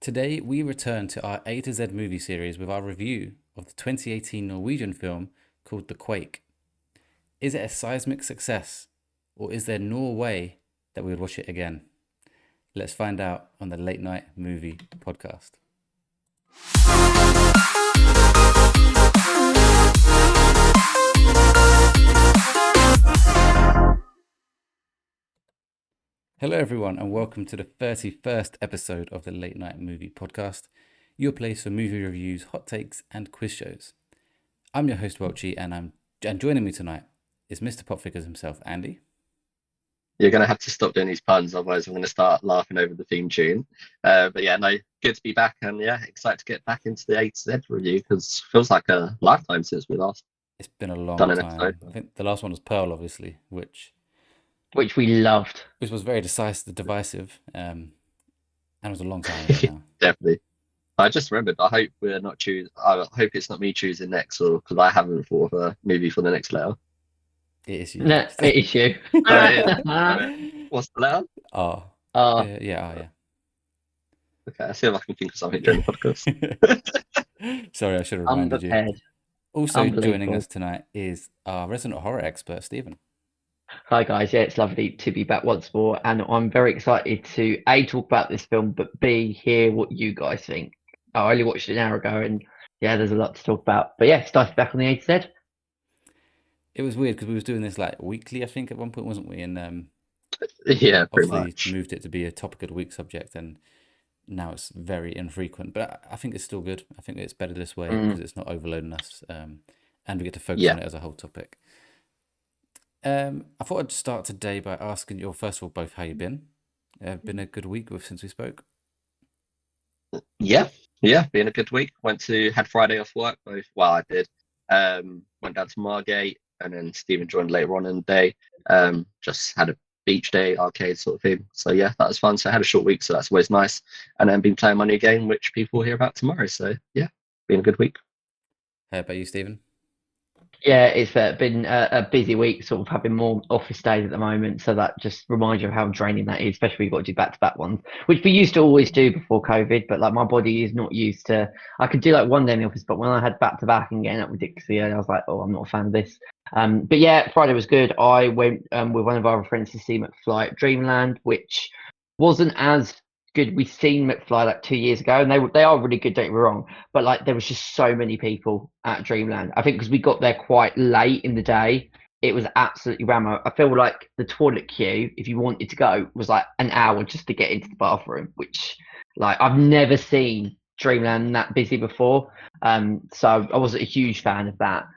Today, we return to our A to Z movie series with our review of the 2018 Norwegian film called The Quake. Is it a seismic success, or is there no way that we would watch it again? Let's find out on the Late Night Movie Podcast. Hello, everyone, and welcome to the 31st episode of the Late Night Movie Podcast, your place for movie reviews, hot takes, and quiz shows. I'm your host, Welchy, and joining me tonight is Mr. Pop Figures himself, Andy. You're going to have to stop doing these puns, otherwise I'm going to start laughing over the theme tune. But yeah, no, good to be back, and yeah, excited to get back into the A to Z review because it feels like a lifetime since we last It's been a long done an time. episode. I think the last one was Pearl, obviously, which we loved. was very divisive, and it was a long time ago now. Definitely. I just remembered. I hope we're not choose. I hope it's not me choosing next, or because I haven't thought of a movie for the next letter. It is you. No, it is you. What's the letter? Oh. Oh, Yeah. Okay, I'll see if I can think of something during the podcast. Sorry, I should have reminded you. unprepared. Also joining Unbelievable. us tonight is our resident horror expert, Stephen. Hi guys, yeah, it's lovely to be back once more, and I'm very excited to A, talk about this film, but B, hear what you guys think. I only watched it an hour ago, and yeah, there's a lot to talk about. But yeah, it's nice to be back on the A to Z. It was weird because we was doing this like weekly, I think, at one point, wasn't we? And Yeah, pretty obviously much. moved it to be a topic of the week subject, and now it's very infrequent. But I think it's still good. I think it's better this way because it's not overloading us, and we get to focus Yeah. on it as a whole topic. I thought I'd start today by asking you, first of all, both how you been. Been a good week since we spoke. Yeah, been a good week. Had Friday off work. Well, I did. Went down to Margate, and then Stephen joined later on in the day. Just had a beach day, arcade sort of thing. So yeah, that was fun. So I had a short week, so that's always nice. And then been playing my new game, which people will hear about tomorrow. So yeah, been a good week. How about you, Stephen? Yeah, it's been a busy week, sort of having more office days at the moment. So that just reminds you of how draining that is, especially when you've got to do back-to-back ones, which we used to always do before COVID. But like my body is not used to. I could do like one day in the office, but when I had back-to-back and getting up ridiculously early, I was like, oh, I'm not a fan of this. But yeah, Friday was good. I went with one of our friends to see McFly at Dreamland, which wasn't as good. We've seen McFly like 2 years ago, and they are really good. Don't get me wrong, but like there was just so many people at Dreamland. I think because we got there quite late in the day, it was absolutely rammed. I feel like the toilet queue, if you wanted to go, was like an hour just to get into the bathroom, which like I've never seen Dreamland that busy before. So I wasn't a huge fan of that.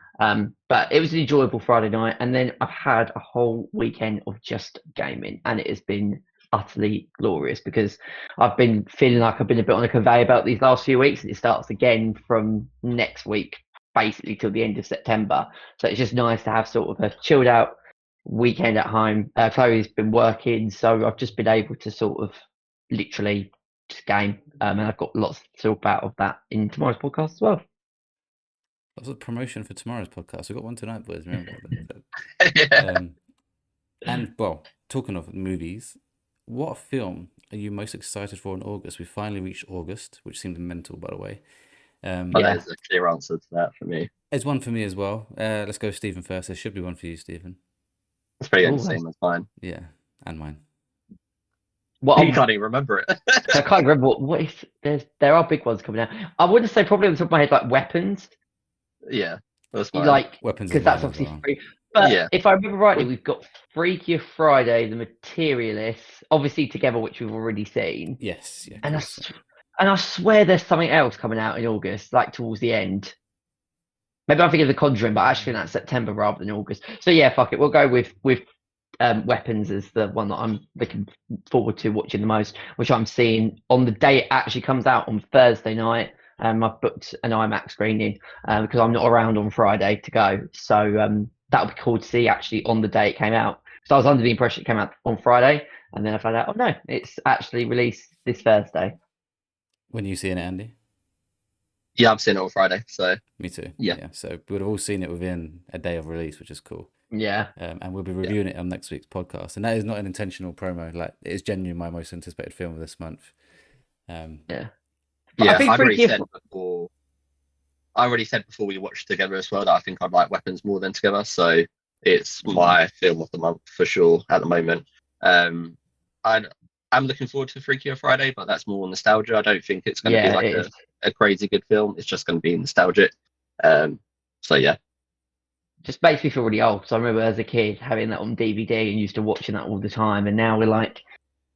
But it was an enjoyable Friday night, and then I've had a whole weekend of just gaming, and it has been utterly glorious because I've been feeling like I've been a bit on a conveyor belt these last few weeks, and it starts again from next week, basically till the end of September. So it's just nice to have sort of a chilled out weekend at home. Chloe's been working, so I've just been able to sort of literally just game, and I've got lots to talk about of that in tomorrow's podcast as well. That was a promotion for tomorrow's podcast. We got one tonight, boys. Remember? Yeah. And well, talking of movies, what film are you most excited for in August? We finally reached August, which seemed mental, by the way. Oh, Yeah. there's a clear answer to that for me. It's one for me as well. Let's go Stephen first. There should be one for you, Stephen. It's pretty Ooh, much the same as mine. Yeah, and mine. What You can't even remember it. I can't remember what is. There are big ones coming out. I wouldn't say probably on the top of my head like Weapons, Yeah, that's fine. like Weapons because is that's mine as obviously well. free. But Yeah. if I remember rightly, we've got Freakier Friday, The Materialists, obviously together, which we've already seen. Yes, yeah. And course. I swear there's something else coming out in August, like towards the end. Maybe I'm thinking of The Conjuring, but I actually think that's September rather than August. So yeah, fuck it. We'll go with Weapons as the one that I'm looking forward to watching the most, which I'm seeing on the day it actually comes out on Thursday night. I've booked an IMAX screening because I'm not around on Friday to go. So that'll be cool to see actually on the day it came out. So I was under the impression it came out on Friday, and then I found out, oh no, it's actually released this Thursday. When are you seeing it, Andy? Yeah, I'm seeing it on Friday. So Me too. Yeah. So we would have all seen it within a day of release, which is cool. Yeah. And we'll be reviewing it on next week's podcast. And that is not an intentional promo. Like, it is genuinely my most anticipated film of this month. Yeah. But I Yeah, think Freaky. I already said before we watched together as well that I think I'd like Weapons more than Together. So it's my film of the month for sure at the moment. Um, I I'm looking forward to Freakier Friday, but that's more nostalgia. I don't think it's going to be Yeah, like it is. a crazy good film. It's just going to be nostalgic. Um, so yeah, Just makes me feel really old. So I remember as a kid having that on DVD and used to watching that all the time. And now we're like,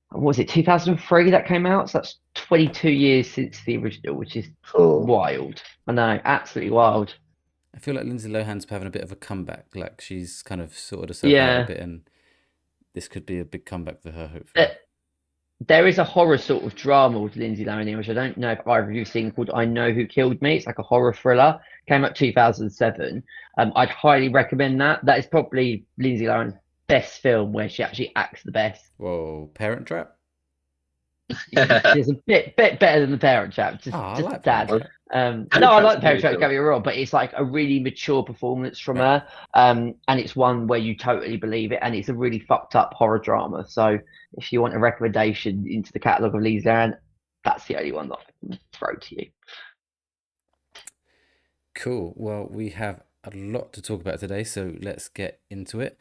what was it, 2003 that came out? So that's 22 years since the original, which is cool. wild. I know, absolutely wild. I feel like Lindsay Lohan's having a bit of a comeback. Like she's kind of sorted herself out a Yeah. bit, and this could be a big comeback for her, hopefully. There is a horror sort of drama with Lindsay Lohan, which I don't know if either of you've seen, called I Know Who Killed Me. It's like a horror thriller. Came out 2007. I'd highly recommend that. That is probably Lindsay Lohan's best film where she actually acts the best. Whoa, Parent Trap? She's a bit better than The Parent Trap. Just I just like dad. Parent Trap. No, I like Trap's Parent Trap, really don't get me wrong, but it's like a really mature performance from Right. her. And it's one where you totally believe it, and it's a really fucked up horror drama. So if you want a recommendation into the catalogue of Lee Zan, that's the only one that I can throw to you. Cool. Well, we have a lot to talk about today, so let's get into it.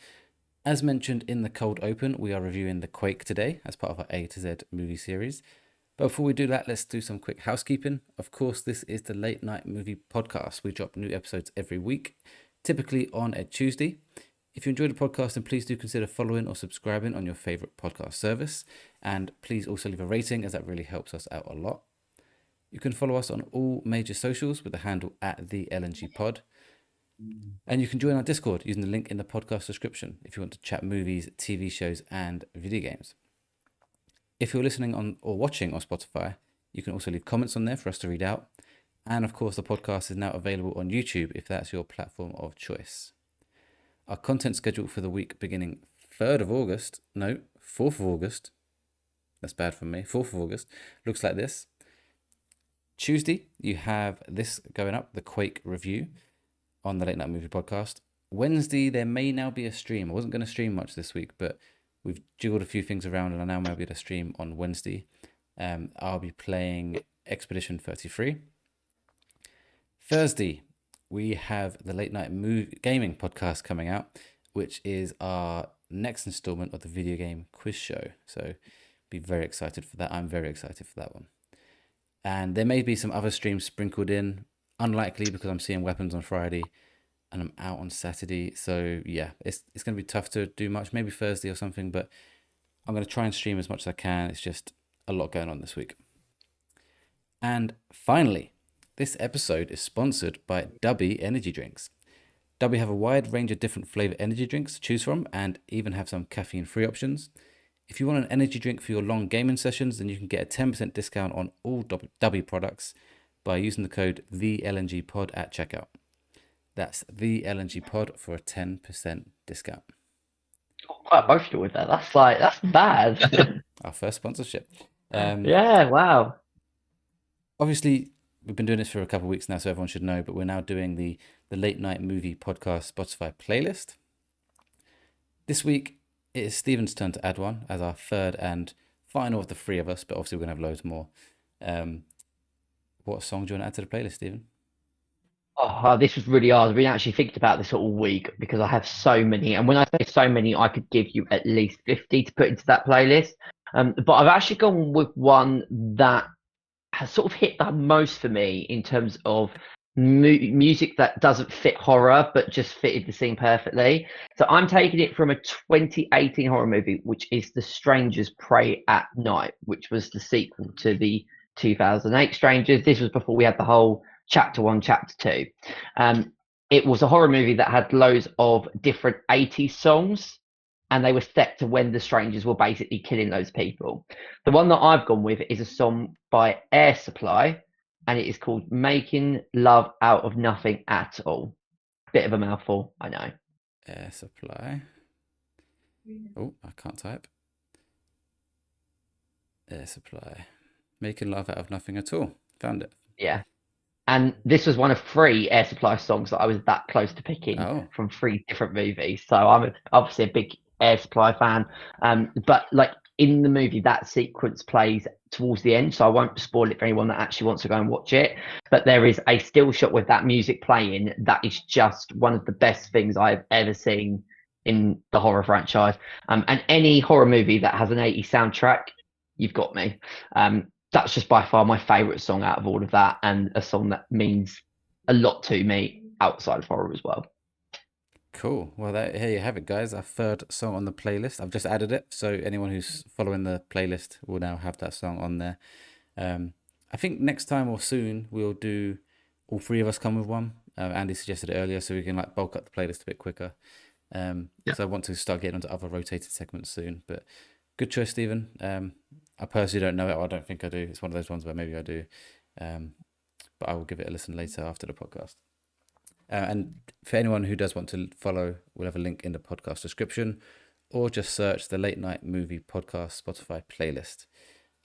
As mentioned in the cold open, we are reviewing The Quake today as part of our A to Z movie series. But before we do that, let's do some quick housekeeping. Of course, this is the Late Night Movie Podcast. We drop new episodes every week, typically on a Tuesday. If you enjoyed the podcast, then please do consider following or subscribing on your favorite podcast service. And please also leave a rating, as that really helps us out a lot. You can follow us on all major socials with the handle at the LNG Pod. And you can join our Discord using the link in the podcast description if you want to chat movies, TV shows, and video games. If you're listening on or watching on Spotify, you can also leave comments on there for us to read out. And of course, the podcast is now available on YouTube if that's your platform of choice. Our content schedule for the week beginning 4th of August, that's bad from me, 4th of August, looks like this. Tuesday, you have this going up, the Quake review on the Late Night Movie Podcast. Wednesday, there may now be a stream. I wasn't going to stream much this week, but we've jiggled a few things around and I now might be able to stream on Wednesday. I'll be playing Expedition 33. Thursday, we have the Late Night Gaming Podcast coming out, which is our next installment of the video game quiz show. So be very excited for that. I'm very excited for that one. And there may be some other streams sprinkled in. Unlikely because I'm seeing Weapons on Friday and I'm out on Saturday. So yeah, it's going to be tough to do much. Maybe Thursday or something, but I'm going to try and stream as much as I can. It's just a lot going on this week. And finally, this episode is sponsored by Dubby Energy Drinks. Dubby have a wide range of different flavor energy drinks to choose from and even have some caffeine-free options. If you want an energy drink for your long gaming sessions, then you can get a 10% discount on all Dubby products by using the code TheLNGPod at checkout. That's TheLNGPod for a 10% discount. Quite emotional with that. That's bad. Our first sponsorship. Yeah, wow. Obviously, we've been doing this for a couple of weeks now, so everyone should know, but we're now doing the Late Night Movie Podcast Spotify playlist. This week, it is Stephen's turn to add one as our third and final of the three of us, but obviously we're going to have loads more. What song do you want to add to the playlist, Stephen? Oh, this was really hard. I've been actually thinking about this all week because I have so many. And when I say so many, I could give you at least 50 to put into that playlist. But I've actually gone with one that has sort of hit the most for me in terms of music that doesn't fit horror, but just fitted the scene perfectly. So I'm taking it from a 2018 horror movie, which is The Strangers Prey at Night, which was the sequel to the 2008 Strangers. This was before we had the whole Chapter 1, Chapter 2. It was a horror movie that had loads of different 80s songs, and they were set to when the strangers were basically killing those people. The one that I've gone with is a song by Air Supply, and it is called Making Love Out of Nothing at All. Bit of a mouthful, I know. Air Supply. Oh, I can't type. Air Supply. Making Love Out of Nothing at All. Found it. Yeah. And this was one of 3 Air Supply songs that I was that close to picking from 3 different movies. So I'm obviously a big Air Supply fan. But like in the movie, that sequence plays towards the end, so I won't spoil it for anyone that actually wants to go and watch it. But there is a still shot with that music playing that is just one of the best things I've ever seen in the horror franchise. And any horror movie that has an 80s soundtrack, you've got me. That's just by far my favourite song out of all of that, and a song that means a lot to me outside of horror as well. Cool. Well, here you have it, guys. Our third song on the playlist. I've just added it, so anyone who's following the playlist will now have that song on there. I think next time or soon we'll do all three of us come with one. Andy suggested it earlier, so we can like bulk up the playlist a bit quicker. So I want to start getting onto other rotated segments soon. But good choice, Stephen. I personally don't know it. Or I don't think I do. It's one of those ones where maybe I do. But I will give it a listen later after the podcast. And for anyone who does want to follow, we'll have a link in the podcast description, or just search the Late Night Movie Podcast Spotify playlist.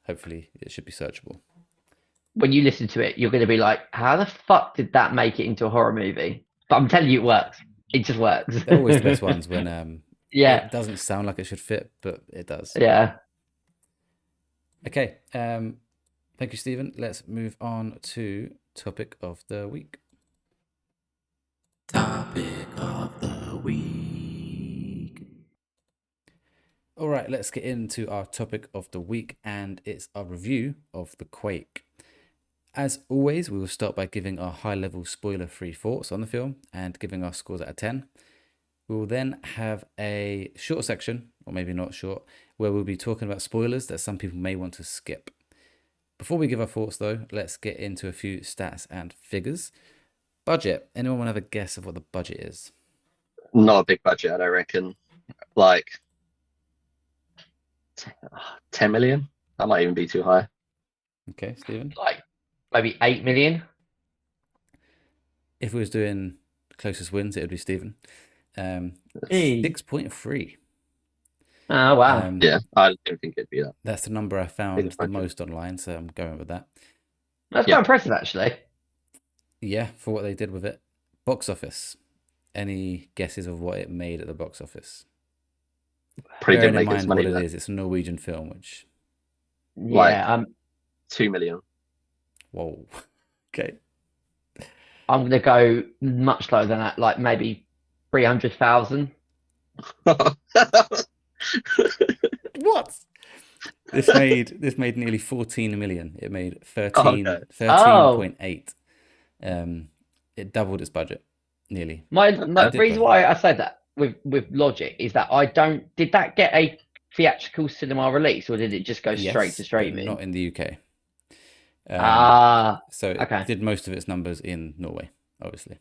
Hopefully it should be searchable. When you listen to it, you're going to be like, how the fuck did that make it into a horror movie? But I'm telling you, it works. It just works. They're always the best ones when it doesn't sound like it should fit, but it does. Yeah. Okay. Thank you, Stephen. Let's move on to topic of the week. Topic of the week. All right, let's get into our topic of the week, and it's our review of The Quake. As always, we will start by giving our high-level spoiler-free thoughts on the film and giving our scores out of 10. We will then have a short section, or maybe not short, where we'll be talking about spoilers that some people may want to skip. Before we give our thoughts, though, let's get into a few stats and figures. Budget. Anyone want to have a guess of what the budget is? Not a big budget, I don't reckon. Like 10 million? That might even be too high. Okay, Stephen? Like maybe 8 million? If we was doing closest wins, it would be Stephen. 6.3. Oh, wow. Yeah, I don't think it'd be that. That's the number I found the most online, so I'm going with that. That's quite impressive, actually. Yeah, for what they did with it. Box office. Any guesses of what it made at the box office? Probably didn't Bearing in make its mind money. what it is, it's a Norwegian film, which... Yeah, 2 million. Whoa. Okay. I'm going to go much lower than that, like maybe 300,000. What? This made nearly 14 million. It made 13.8. It doubled its budget, nearly. The reason why I said that with Logic is that did that get a theatrical cinema release, or did it just go straight to streaming? Not in the UK. So okay. It did most of its numbers in Norway, obviously.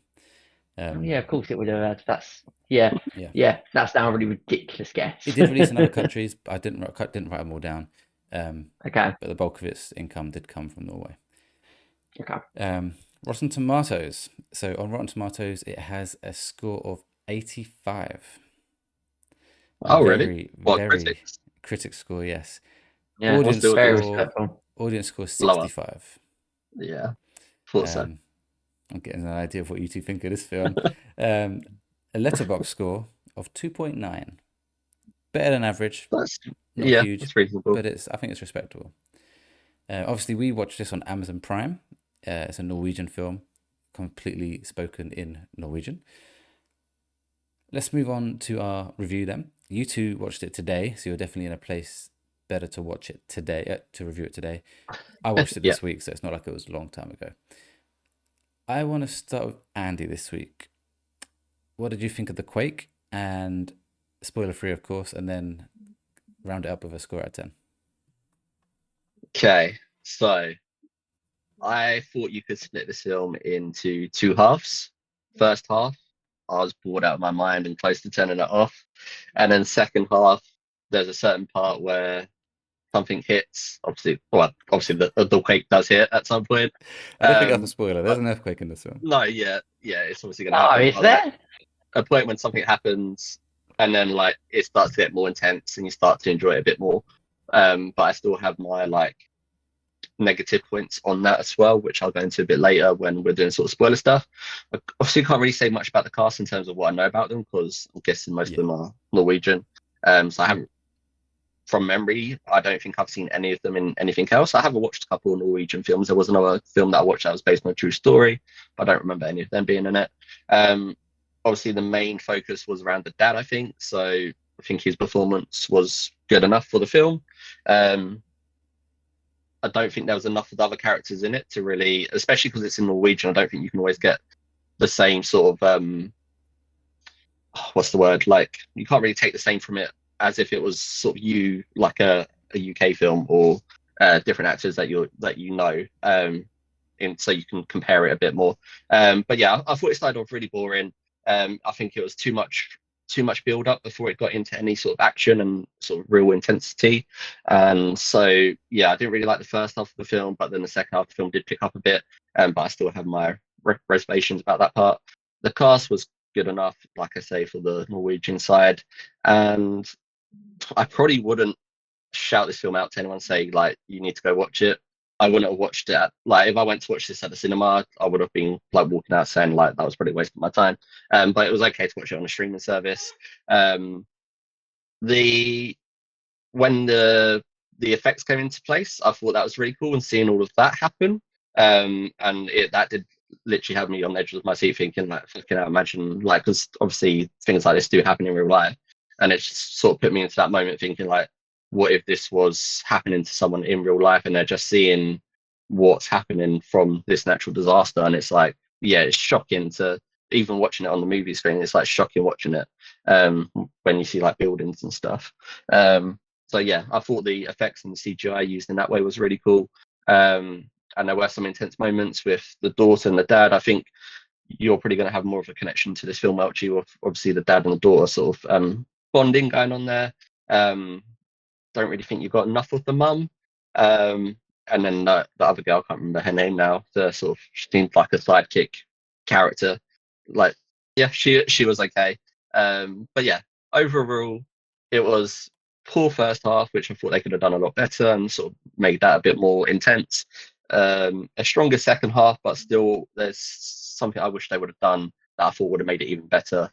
Yeah, of course it would have. That's that's now a really ridiculous guess. It did release in other countries, but I didn't write them all down. Okay. But the bulk of its income did come from Norway. Okay. Rotten Tomatoes. So on Rotten Tomatoes, it has a score of 85. Oh, really? What, very critic score, yes. Yeah, audience score 65. Lower. Yeah. Thought so. I'm getting an idea of what you two think of this film. A Letterboxd score of 2.9. Better than average. That's not huge, that's reasonable. but I think it's respectable. Obviously, we watched this on Amazon Prime. It's a Norwegian film, completely spoken in Norwegian. Let's move on to our review then. You two watched it today, so you're definitely in a place better to watch it today, to review it today. I watched it this week, so it's not like it was a long time ago. I want to start with Andy this week. What did you think of The Quake? And spoiler free, of course, and then round it up with a score out of 10. Okay, so I thought you could split this film into two halves. First half, I was bored out of my mind and close to turning it off. And then second half, there's a certain part where something hits. Obviously the quake does hit at some point. I don't think that's a spoiler. There's an earthquake in this film. No, yeah, it's obviously going to happen. Oh, is there? A point when something happens, and then like it starts to get more intense, and you start to enjoy it a bit more. But I still have my like negative points on that as well, which I'll go into a bit later when we're doing sort of spoiler stuff. I obviously can't really say much about the cast in terms of what I know about them, because I'm guessing most of them are Norwegian. So I haven't from memory, I don't think I've seen any of them in anything else. I have watched a couple of Norwegian films. There was another film that I watched that was based on a true story. I don't remember any of them being in it. Obviously, the main focus was around the dad, I think. So I think his performance was good enough for the film. I don't think there was enough of the other characters in it to really, especially because it's in Norwegian, I don't think you can always get the same sort of, what's the word? Like, you can't really take the same from it as if it was sort of like a UK film or different actors that you know, so you can compare it a bit more. But yeah, I thought it started off really boring. I think it was too much build up before it got into any sort of action and sort of real intensity. And so yeah, I didn't really like the first half of the film, but then the second half of the film did pick up a bit. But I still have my reservations about that part. The cast was good enough, like I say, for the Norwegian side, and I probably wouldn't shout this film out to anyone, say like you need to go watch it. I wouldn't have watched it like if I went to watch this at the cinema, I would have been like walking out saying like that was probably wasting my time. But it was okay to watch it on a streaming service. When the effects came into place, I thought that was really cool, and seeing all of that happen, and that did literally have me on the edge of my seat, thinking like, fucking hell, imagine, like, because obviously things like this do happen in real life, and it just sort of put me into that moment thinking like, what if this was happening to someone in real life and they're just seeing what's happening from this natural disaster? And it's like, yeah, it's shocking to even watching it on the movie screen. It's like shocking watching it when you see like buildings and stuff. So yeah, I thought the effects and the CGI used in that way was really cool. And there were some intense moments with the daughter and the dad. I think you're probably going to have more of a connection to this film, Welchy, with obviously the dad and the daughter sort of bonding going on there. Don't really think you got enough of the mum. And then the other girl, I can't remember her name now, the sort of, she seemed like a sidekick character. Like, yeah, she was okay. But yeah, overall, it was poor first half, which I thought they could have done a lot better and sort of made that a bit more intense. A stronger second half, but still, there's something I wish they would have done that I thought would have made it even better,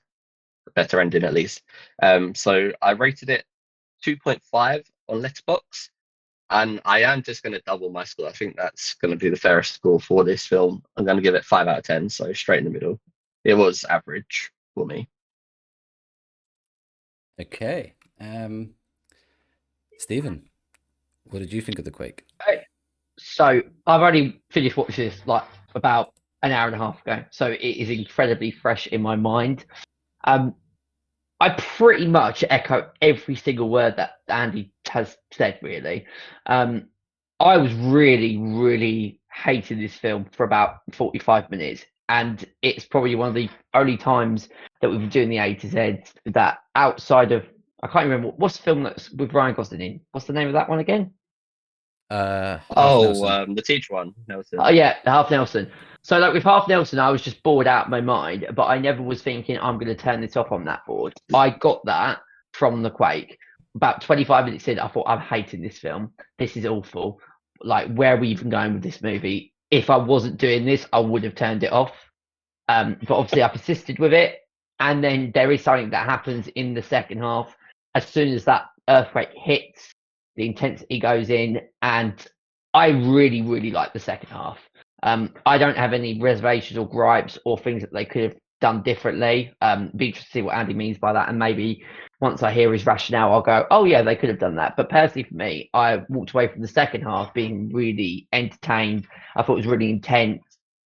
a better ending at least. So I rated it 2.5 on Letterboxd, and I am just going to double my score. I think that's going to be the fairest score for this film. I'm going to give it 5 out of 10, so straight in the middle. It was average for me. Okay. Stephen, what did you think of The Quake? So I've only finished watching this like about an hour and a half ago, so it is incredibly fresh in my mind. I pretty much echo every single word that Andy has said, really. I was really, really hating this film for about 45 minutes. And it's probably one of the only times that we've been doing the A to Z that outside of, I can't remember, what's the film that's with Ryan Gosling in? What's the name of that one again? Half Nelson. The teacher one, Nelson. Oh, yeah, Half Nelson. So like with Half Nelson, I was just bored out of my mind, but I never was thinking I'm going to turn this off on that board. I got that from The Quake. About 25 minutes in, I thought, I'm hating this film. This is awful. Like, where are we even going with this movie? If I wasn't doing this, I would have turned it off. But obviously I persisted with it. And then there is something that happens in the second half. As soon as that earthquake hits, the intensity goes in, and I really, really like the second half. I don't have any reservations or gripes or things that they could have done differently. Be interested to see what Andy means by that, and maybe once I hear his rationale, I'll go, oh yeah, they could have done that. But personally for me, I walked away from the second half being really entertained. I thought it was really intense.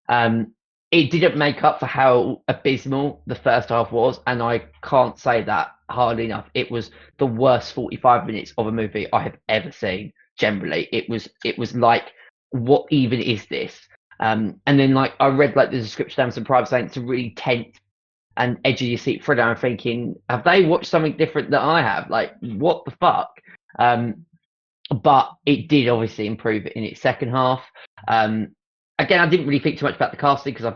It didn't make up for how abysmal the first half was, and I can't say that hardly enough. It was the worst 45 minutes of a movie I have ever seen. Generally, it was like, what even is this? And then like I read like the description down some private saying it's a really tense and edge of your seat thriller. I'm thinking, have they watched something different that I have? Like, what the fuck? But it did obviously improve in its second half. Again, I didn't really think too much about the casting because I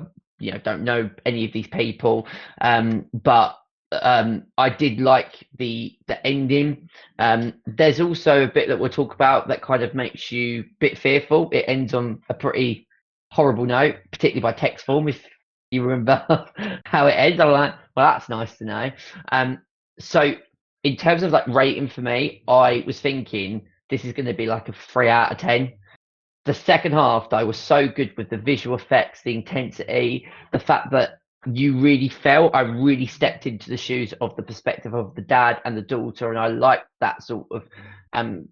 don't know any of these people. But I did like the ending. There's also a bit that we'll talk about that kind of makes you a bit fearful. It ends on a pretty horrible note, particularly by text form, if you remember how it ends. I'm like, well, that's nice to know. So in terms of like rating for me, I was thinking this is going to be like a 3 out of 10. The second half, though, was so good with the visual effects, the intensity, the fact that you really felt I really stepped into the shoes of the perspective of the dad and the daughter, and I liked that sort of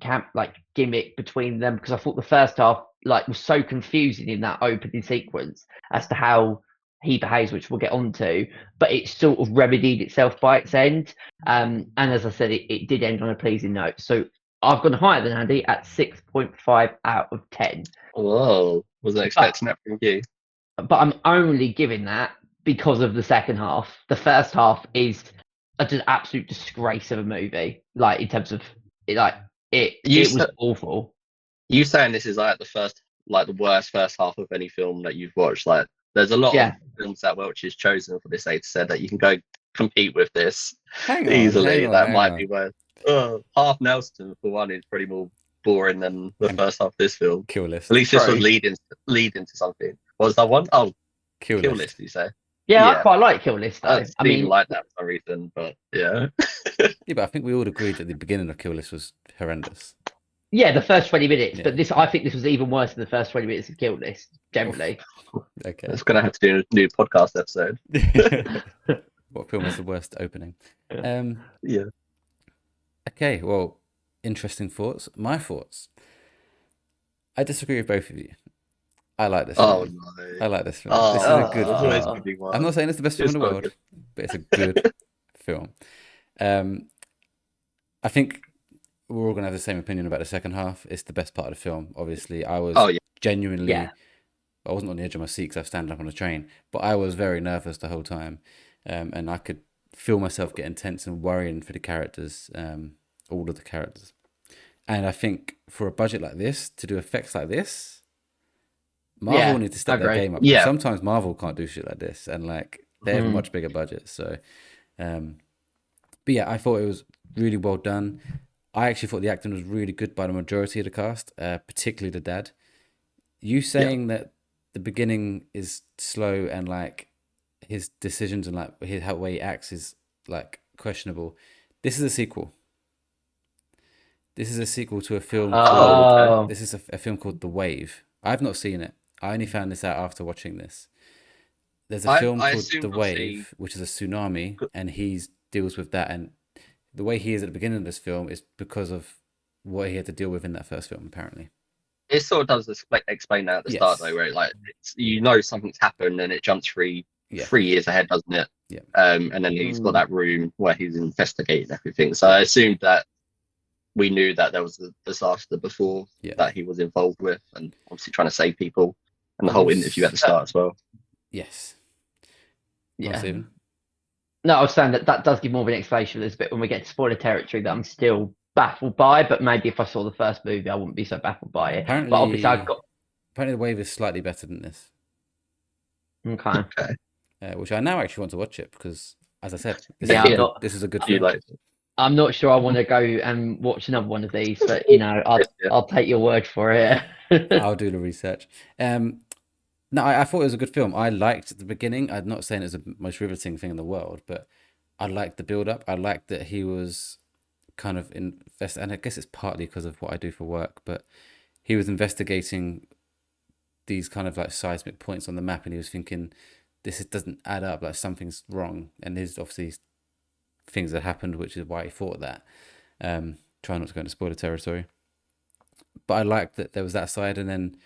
camp like gimmick between them, because I thought the first half like was so confusing in that opening sequence as to how he behaves, which we'll get onto, but it sort of remedied itself by its end. And as I said, it did end on a pleasing note. So I've gone higher than Andy at 6.5 out of 10. Whoa, wasn't expecting that from you. But I'm only giving that because of the second half. The first half is an absolute disgrace of a movie. Like in terms of it, it was awful. You saying this is like the worst first half of any film that you've watched? Like, there's a lot of films that Welch has chosen for this 8 said that you can go compete with this easily. That might be worse. Half Nelson for one is pretty more boring than the first half of this film. Kill List. At least this was leading to something. What was that one? Oh, Kill List. You say? Yeah, I quite like Kill List. Though. I mean, like that for some reason, but yeah. Yeah, but I think we all agreed that the beginning of Kill List was horrendous. Yeah, the first 20 minutes, but I think this was even worse than the first 20 minutes of Kill List, generally. Okay. It's going to have to do a new podcast episode. What film was the worst opening? Yeah. Okay, well, interesting thoughts. My thoughts. I disagree with both of you. I like this film. No. I like this film. This is a good film. I'm not saying it's the best film in the world, but it's a good film. I think we're all going to have the same opinion about the second half. It's the best part of the film. Obviously, I was genuinely... I wasn't on the edge of my seat because I was standing up on a train, but I was very nervous the whole time. And I could feel myself getting tense and worrying for the characters, all of the characters. And I think for a budget like this, to do effects like this, Marvel needs to step their game up. Yeah. Sometimes Marvel can't do shit like this, and like they have much bigger budgets. So, but yeah, I thought it was really well done. I actually thought the acting was really good by the majority of the cast, particularly the dad. You saying that the beginning is slow and like his decisions and like how way he acts is like questionable. This is a sequel. This is a sequel to a film. This is a film called The Wave. I've not seen it. I only found this out after watching this. There's a film called The Wave, which is a tsunami, and he deals with that. And the way he is at the beginning of this film is because of what he had to deal with in that first film, apparently. It sort of does explain that at the start, though, where like something's happened and it jumps 3 years ahead, doesn't it? Yeah. And then he's got that room where he's investigating everything. So I assumed that we knew that there was a disaster before that he was involved with, and obviously trying to save people, and the whole interview at the start as well. Yes. Yeah. No, I was saying that does give more of an explanation for this bit when we get to spoiler territory that I'm still baffled by, but maybe if I saw the first movie, I wouldn't be so baffled by it. Apparently, but obviously, apparently The Wave is slightly better than this. Okay. Which I now actually want to watch it because, as I said, this is a good film. I'm not sure I want to go and watch another one of these, but I'll take your word for it. I'll do the research. No, I thought it was a good film. I liked the beginning. I'm not saying it's the most riveting thing in the world, but I liked the build-up. I liked that he was kind of invested, and I guess it's partly because of what I do for work, but he was investigating these kind of like seismic points on the map, and he was thinking, this doesn't add up, like something's wrong. And there's obviously things that happened, which is why he thought that. Try not to go into spoiler territory. But I liked that there was that side, and then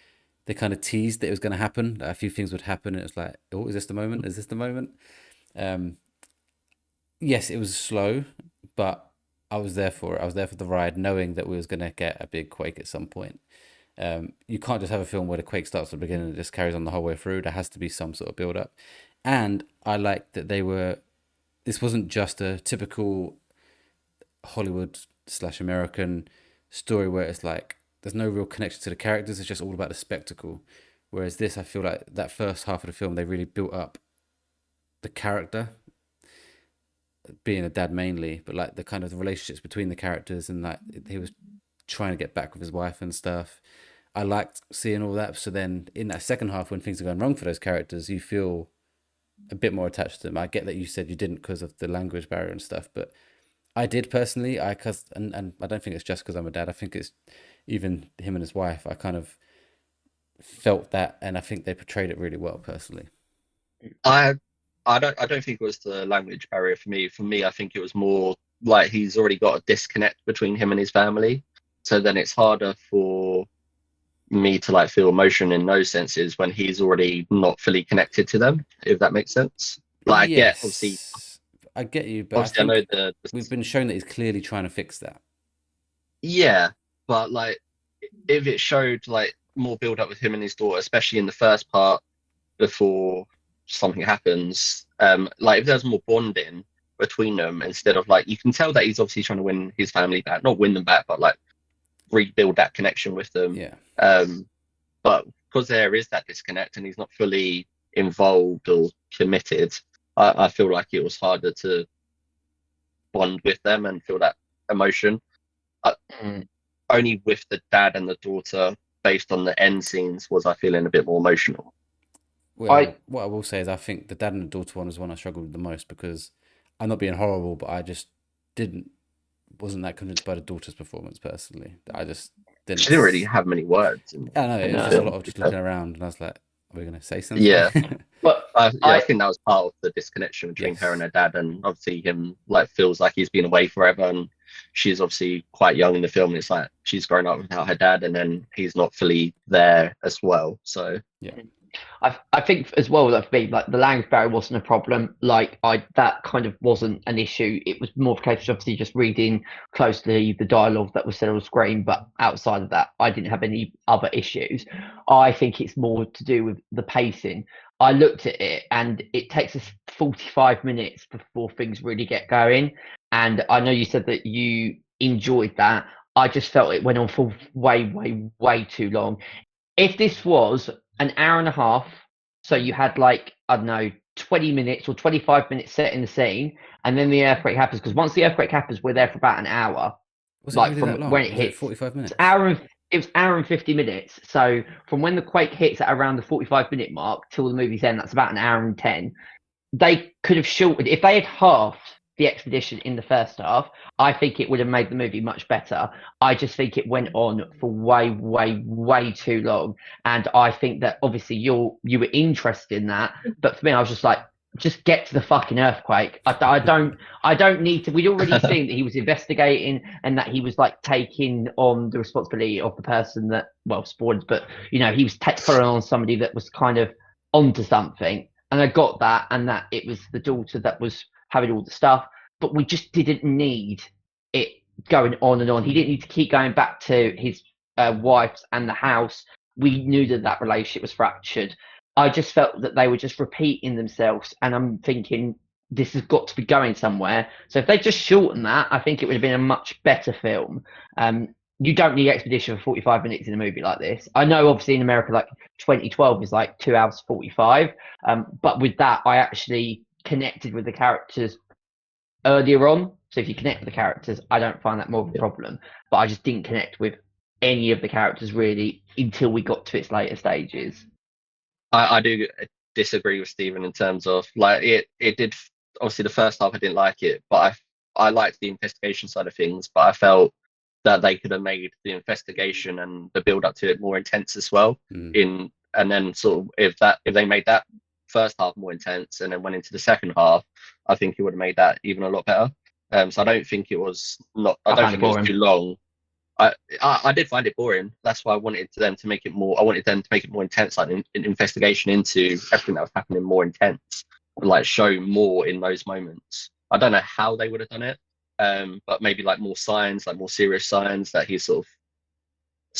they kind of teased that it was going to happen. A few things would happen, and it was like, oh, is this the moment? Is this the moment? Yes, it was slow, but I was there for it. I was there for the ride, knowing that we was going to get a big quake at some point. You can't just have a film where the quake starts at the beginning and it just carries on the whole way through. There has to be some sort of build-up. And I liked that this wasn't just a typical Hollywood/American story where it's like, there's no real connection to the characters. It's just all about the spectacle. Whereas this, I feel like that first half of the film, they really built up the character, being a dad mainly, but like the kind of the relationships between the characters, and like he was trying to get back with his wife and stuff. I liked seeing all that. So then in that second half, when things are going wrong for those characters, you feel a bit more attached to them. I get that you said you didn't because of the language barrier and stuff, but I did personally. And I don't think it's just because I'm a dad. I think it's even him and his wife. I kind of felt that, and I think they portrayed it really well personally. I I don't think it was the language barrier for me. For me, I think it was more like he's already got a disconnect between him and his family. So then it's harder for me to like feel emotion in those senses when he's already not fully connected to them, if that makes sense. Like I get obviously Yes, I get you, but I obviously I know think we've been shown that he's clearly trying to fix that. yeah, but like if it showed like more build up with him and his daughter, especially in the first part before something happens, like if there's more bonding between them instead of like you can tell that he's obviously trying to win his family back, not win them back, but like rebuild that connection with them. Yeah. But because there is that disconnect and he's not fully involved or committed, I feel like it was harder to bond with them and feel that emotion. Only with the dad and the daughter, based on the end scenes, was I feeling a bit more emotional. Well, what I will say is I think the dad and the daughter one was one I struggled with the most because I'm not being horrible, but I just wasn't that convinced by the daughter's performance personally. I just didn't. She didn't really have many words. I know it was just a lot of just looking around, and I was like, "Are we going to say something?" Yeah. But I think that was part of the disconnection between her and her dad, and obviously him like feels like he's been away forever, and she's obviously quite young in the film. And it's like she's grown up without her dad, and then he's not fully there as well. So yeah. I think as well that for me, like the language barrier wasn't a problem. Like that kind of wasn't an issue. It was more of a case of obviously just reading closely the dialogue that was said on screen. But outside of that, I didn't have any other issues. I think it's more to do with the pacing. I looked at it and it takes us 45 minutes before things really get going. And I know you said that you enjoyed that. I just felt it went on for way too long. If this was an hour and a half, so you had like, I don't know, 20 minutes or 25 minutes set in the scene, and then the earthquake happens, because once the earthquake happens, we're there for about an hour. Was it Like really from that long? when it Was it hits. 45 minutes? It was hour and 50 minutes. So from when the quake hits at around the 45-minute mark till the movie's end, that's about an hour and 10. They could have shortened, if they had halved the expedition in the first half, I think it would have made the movie much better. I just think it went on for way too long, and I think that obviously you were interested in that, but for me, I was just like, just get to the fucking earthquake. I don't need to. We'd already seen that he was investigating and that he was like taking on the responsibility of the person that, well, spoilers, but you know, he was putting on somebody that was kind of onto something. And I got that, and that it was the daughter that was having all the stuff, but we just didn't need it going on and on. He didn't need to keep going back to his wives and the house. We knew that relationship was fractured. I just felt that they were just repeating themselves, and I'm thinking this has got to be going somewhere. So if they just shortened that, I think it would have been a much better film. You don't need expedition for 45 minutes in a movie like this. I know obviously in America, like 2012 is like 2 hours 45. But with that, I actually connected with the characters earlier on. So if you connect with the characters, I don't find that more of a problem. But I just didn't connect with any of the characters really until we got to its later stages. I do disagree with Stephen in terms of like it did obviously the first half I didn't like it, but I liked the investigation side of things, but I felt that they could have made the investigation and the build up to it more intense as well. And then sort of if they made that first half more intense and then went into the second half, I think it would have made that even a lot better. So I don't think it was too long. I did find it boring. That's why I wanted them to make it more. I wanted them to make it more intense, like an investigation into everything that was happening, more intense, and like show more in those moments. I don't know how they would have done it, but maybe like more signs, like more serious signs that he's sort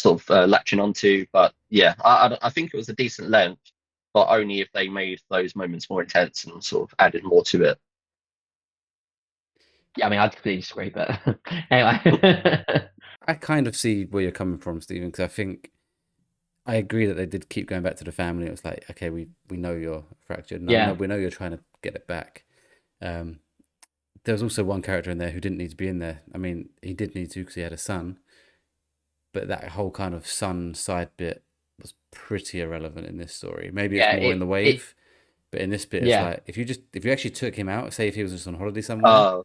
of latching onto. But yeah, I think it was a decent length, but only if they made those moments more intense and sort of added more to it. Yeah, I mean, I'd completely disagree, but anyway. I kind of see where you're coming from, Stephen, because I think I agree that they did keep going back to the family. It was like, okay, we know you're fractured. And we know you're trying to get it back. There was also one character in there who didn't need to be in there. I mean, he did need to because he had a son, but that whole kind of son side bit was pretty irrelevant in this story. Maybe it's more in the wave, but in this bit, it's like if you actually took him out, say if he was just on holiday somewhere,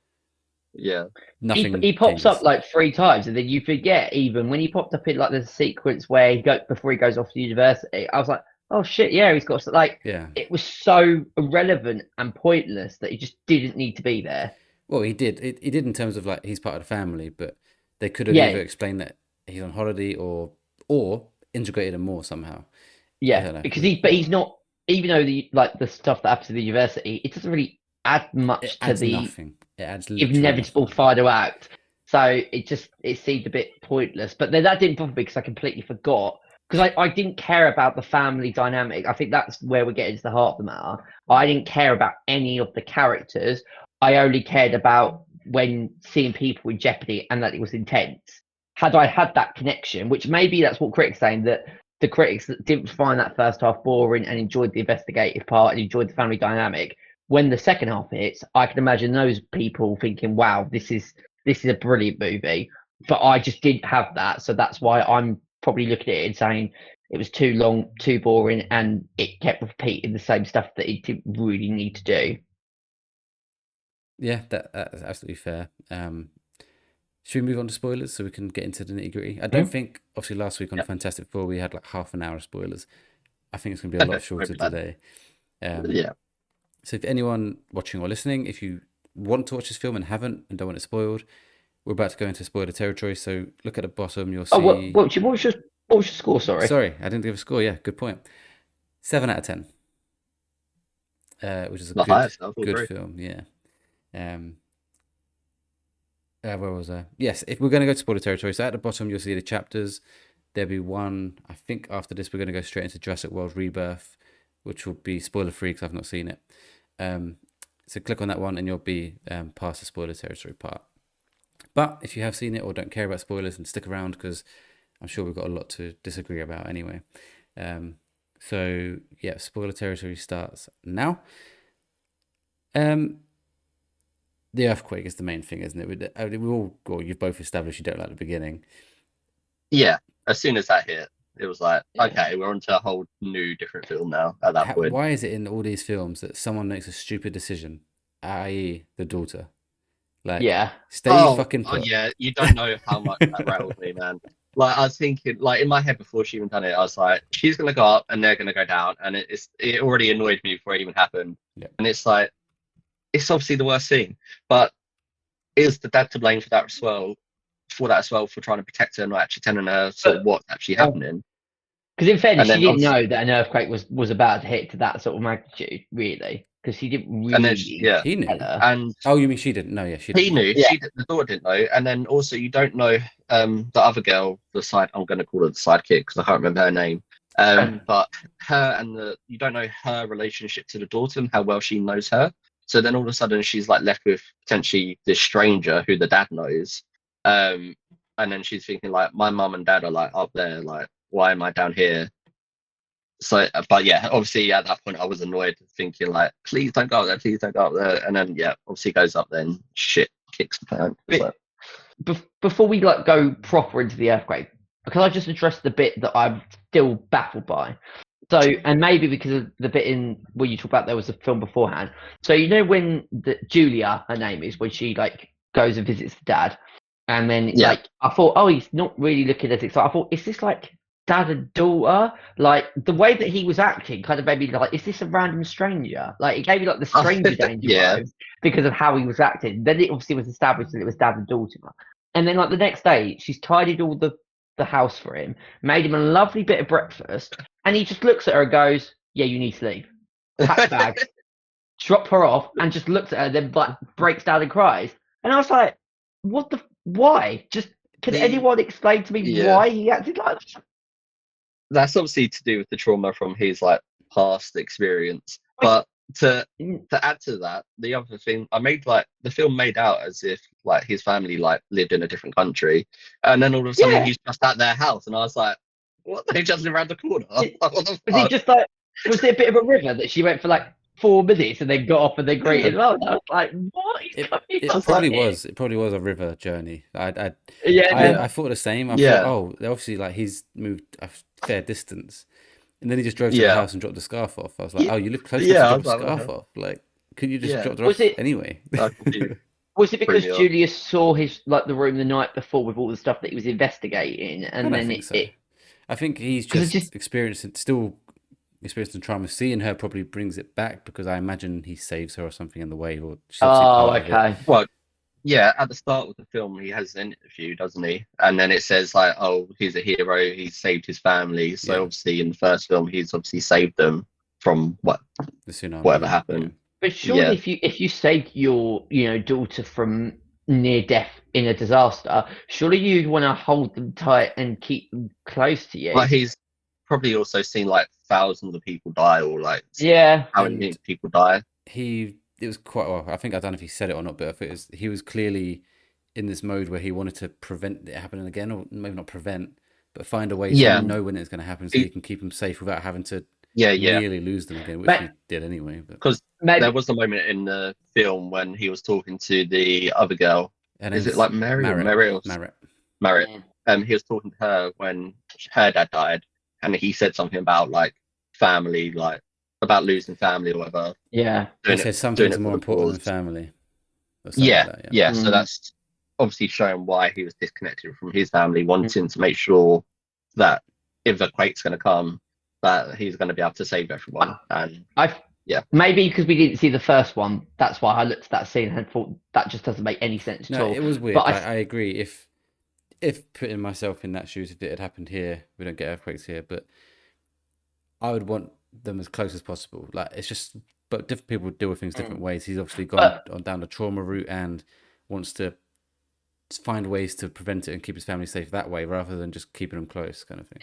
Yeah. Nothing. He pops changes. up like 3 times, and then you forget even when he popped up in like the sequence where before he goes off to university. I was like, oh shit, yeah, he's got like. Yeah. It was so irrelevant and pointless that he just didn't need to be there. Well, he did. He did in terms of like he's part of the family, but they could have Yeah, either explained that he's on holiday or integrated him more somehow. I yeah, don't know. because he's not. Even though the stuff that happens to the university, it doesn't really add It much to adds the nothing. It adds literally inevitable nothing. final act. So it seemed a bit pointless. But then that didn't bother me because I completely forgot. Because I didn't care about the family dynamic. I think that's where we're getting to the heart of the matter. I didn't care about any of the characters. I only cared about when seeing people in jeopardy and that it was intense. Had I had that connection, which maybe that's what critics saying, that the critics that didn't find that first half boring and enjoyed the investigative part and enjoyed the family dynamic, when the second half hits, I can imagine those people thinking, "Wow, this is a brilliant movie." But I just didn't have that, so that's why I'm probably looking at it and saying it was too long, too boring, and it kept repeating the same stuff that it didn't really need to do. Yeah, that's absolutely fair. Should we move on to spoilers so we can get into the nitty gritty? I don't think, obviously, last week on Yep. Fantastic Four we had like half an hour of spoilers. I think it's going to be a lot shorter today. Yeah. So if anyone watching or listening, if you want to watch this film and haven't and don't want it spoiled, we're about to go into spoiler territory. So look at the bottom, you'll see. Oh, what was your score? Sorry, I didn't give a score. Yeah, good point. 7 out of 10. Which is a The highest, I would good agree. film. Yeah. Where was I? Yes, if we're going to go to spoiler territory, so at the bottom you'll see the chapters. There'll be one. I think after this we're going to go straight into Jurassic World Rebirth, which will be spoiler free because I've not seen it. So click on that one and you'll be past the spoiler territory part. But if you have seen it or don't care about spoilers, then stick around because I'm sure we've got a lot to disagree about anyway. So yeah, spoiler territory starts now. The earthquake is the main thing, isn't it? You've both established you don't like the beginning. Yeah. As soon as that hit, it was like, okay, we're on to a whole new, different film now at that point. Why is it in all these films that someone makes a stupid decision, i.e., the daughter? Like, stay fucking put. Yeah, you don't know how much that rattled me, man. Like, I was thinking, like, in my head before she even done it, I was like, she's going to go up and they're going to go down. And it already annoyed me before it even happened. Yeah. And it's like, it's obviously the worst scene. But is the dad to blame for that as well? For trying to protect her and not actually telling her sort of what's actually happening. Because in fairness, she didn't know that an earthquake was about to hit to that sort of magnitude, really. Because he didn't really. And then, he knew. And you mean she didn't know? Yeah, she didn't. He knew. Yeah. The daughter didn't know. And then also, you don't know the other girl, I'm going to call her the sidekick because I can't remember her name. But her and you don't know her relationship to the daughter and how well she knows her. So then all of a sudden, she's like left with potentially this stranger who the dad knows. And then she's thinking like, my mum and dad are like up there, like, why am I down here? So, but yeah, obviously at that point I was annoyed, thinking like, please don't go up there, please don't go up there. And then yeah, obviously goes up there and shit kicks the fan. So. Before we like go proper into the earthquake, because I just addressed the bit that I'm still baffled by. So, and maybe because of the bit in where you talk about there was a film beforehand. So you know when Julia, her name is, when she like goes and visits the dad, and then like I thought, oh, he's not really looking as excited. I thought, is this like dad and daughter? Like the way that he was acting kind of made me like, is this a random stranger? Like it gave me like the stranger danger vibes because of how he was acting. Then it obviously was established that it was dad and daughter. And then like the next day, she's tidied all the house for him, made him a lovely bit of breakfast, and he just looks at her and goes, yeah, you need to leave. Pack bag, drop her off, and just looks at her, then like breaks down and cries. And I was like, why? Just can anyone explain to me why he acted like that? That's obviously to do with the trauma from his like past experience. But to add to that, the other thing I made, like the film made out as if like his family like lived in a different country, and then all of a sudden he's just at their house, and I was like, what? They just live around the corner. Was it just like, was it a bit of a river that she went for like 4 minutes and then got off and then greeted love? I was like, what is going on? It probably was a river journey. I thought the same. I thought, oh, obviously like he's moved a fair distance. And then he just drove to the house and dropped the scarf off. I was like, oh, you live close enough to drop the scarf off. Like, could you just drop it off anyway? Was it because threw me off. Julius saw his the room the night before with all the stuff that he was investigating, I and don't then think so. I think he's because just still experiencing trauma. Seeing her probably brings it back because I imagine he saves her or something in the way, or she's obviously part of it. okay. Well, yeah, at the start of the film, he has an interview, doesn't he? And then it says like, "Oh, he's a hero. He saved his family." So Yeah. obviously, in the first film, he's obviously saved them from The tsunami. whatever happened. But surely, Yeah. if you saved your daughter from near death in a disaster, surely you'd want to hold them tight and keep them close to you. But he's probably also seen like thousands of people die, or like Yeah. how many people die. It was quite well. I think I don't know if he said it or not, but he was clearly in this mode where he wanted to prevent it happening again, or maybe not prevent, but find a way Yeah. to know when it's going to happen, so he can keep them safe without having to Yeah. really lose them again, which But- he did anyway. But Because Maybe there was a moment in the film when he was talking to the other girl. and Is it's it like Mary or Marriott. Marriott. Yeah. He was talking to her when her dad died, and he said something about like family, like about losing family or whatever. Yeah. He said something's more important than family. Or something Yeah, like that, yeah. Mm. So that's obviously showing why he was disconnected from his family, wanting to make sure that if a quake's going to come, that he's going to be able to save everyone. And Maybe because we didn't see the first one, that's why I looked at that scene and thought that just doesn't make any sense at No, all. it was weird. But I agree. If putting myself in that shoes, if it had happened here, we don't get earthquakes here, but I would want them as close as possible. Like it's just, but different people deal with things different ways. He's obviously gone down the trauma route and wants to find ways to prevent it and keep his family safe that way, rather than just keeping them close, kind of thing.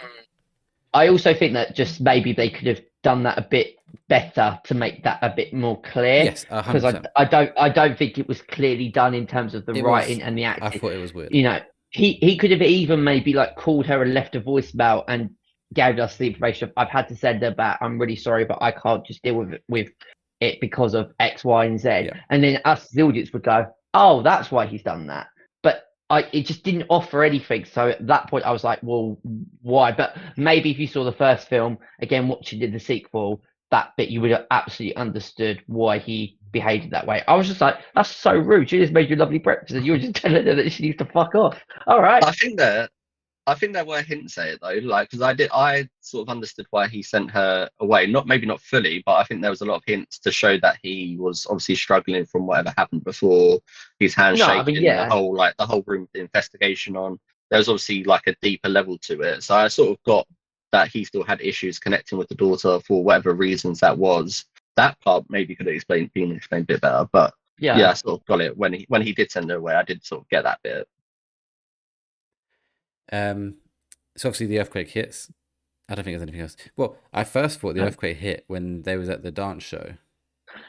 I also think that just maybe they could have done that a bit better to make that a bit more clear. Yes, because 100%. I don't think it was clearly done in terms of the writing and the acting. I thought it was weird. You know, he could have even maybe like called her and left a voicemail and gave us the information. I've had to send her back. I'm really sorry, but I can't just deal with it because of X, Y, and Z. Yeah. And then us, the audience, would go, "Oh, that's why he's done that." But it just didn't offer anything. So at that point, I was like, "Well, why?" But maybe if you saw the first film again, watching the sequel, that bit you would have absolutely understood why he behaved that way. I was just like, "That's so rude. She just made you a lovely breakfast, and you were just telling her that she needs to fuck off." All right. I think there were hints at it though, like because I sort of understood why he sent her away. Maybe not fully, but I think there was a lot of hints to show that he was obviously struggling from whatever happened before, his handshake, the whole room with the investigation on. There was obviously like a deeper level to it. So I sort of got that he still had issues connecting with the daughter for whatever reasons that was. That part maybe could have been explained a bit better, but yeah, I sort of got it when he did send her away. I did sort of get that bit. So obviously the earthquake hits. I don't think there's anything else. Well, I first thought the earthquake hit when they was at the dance show.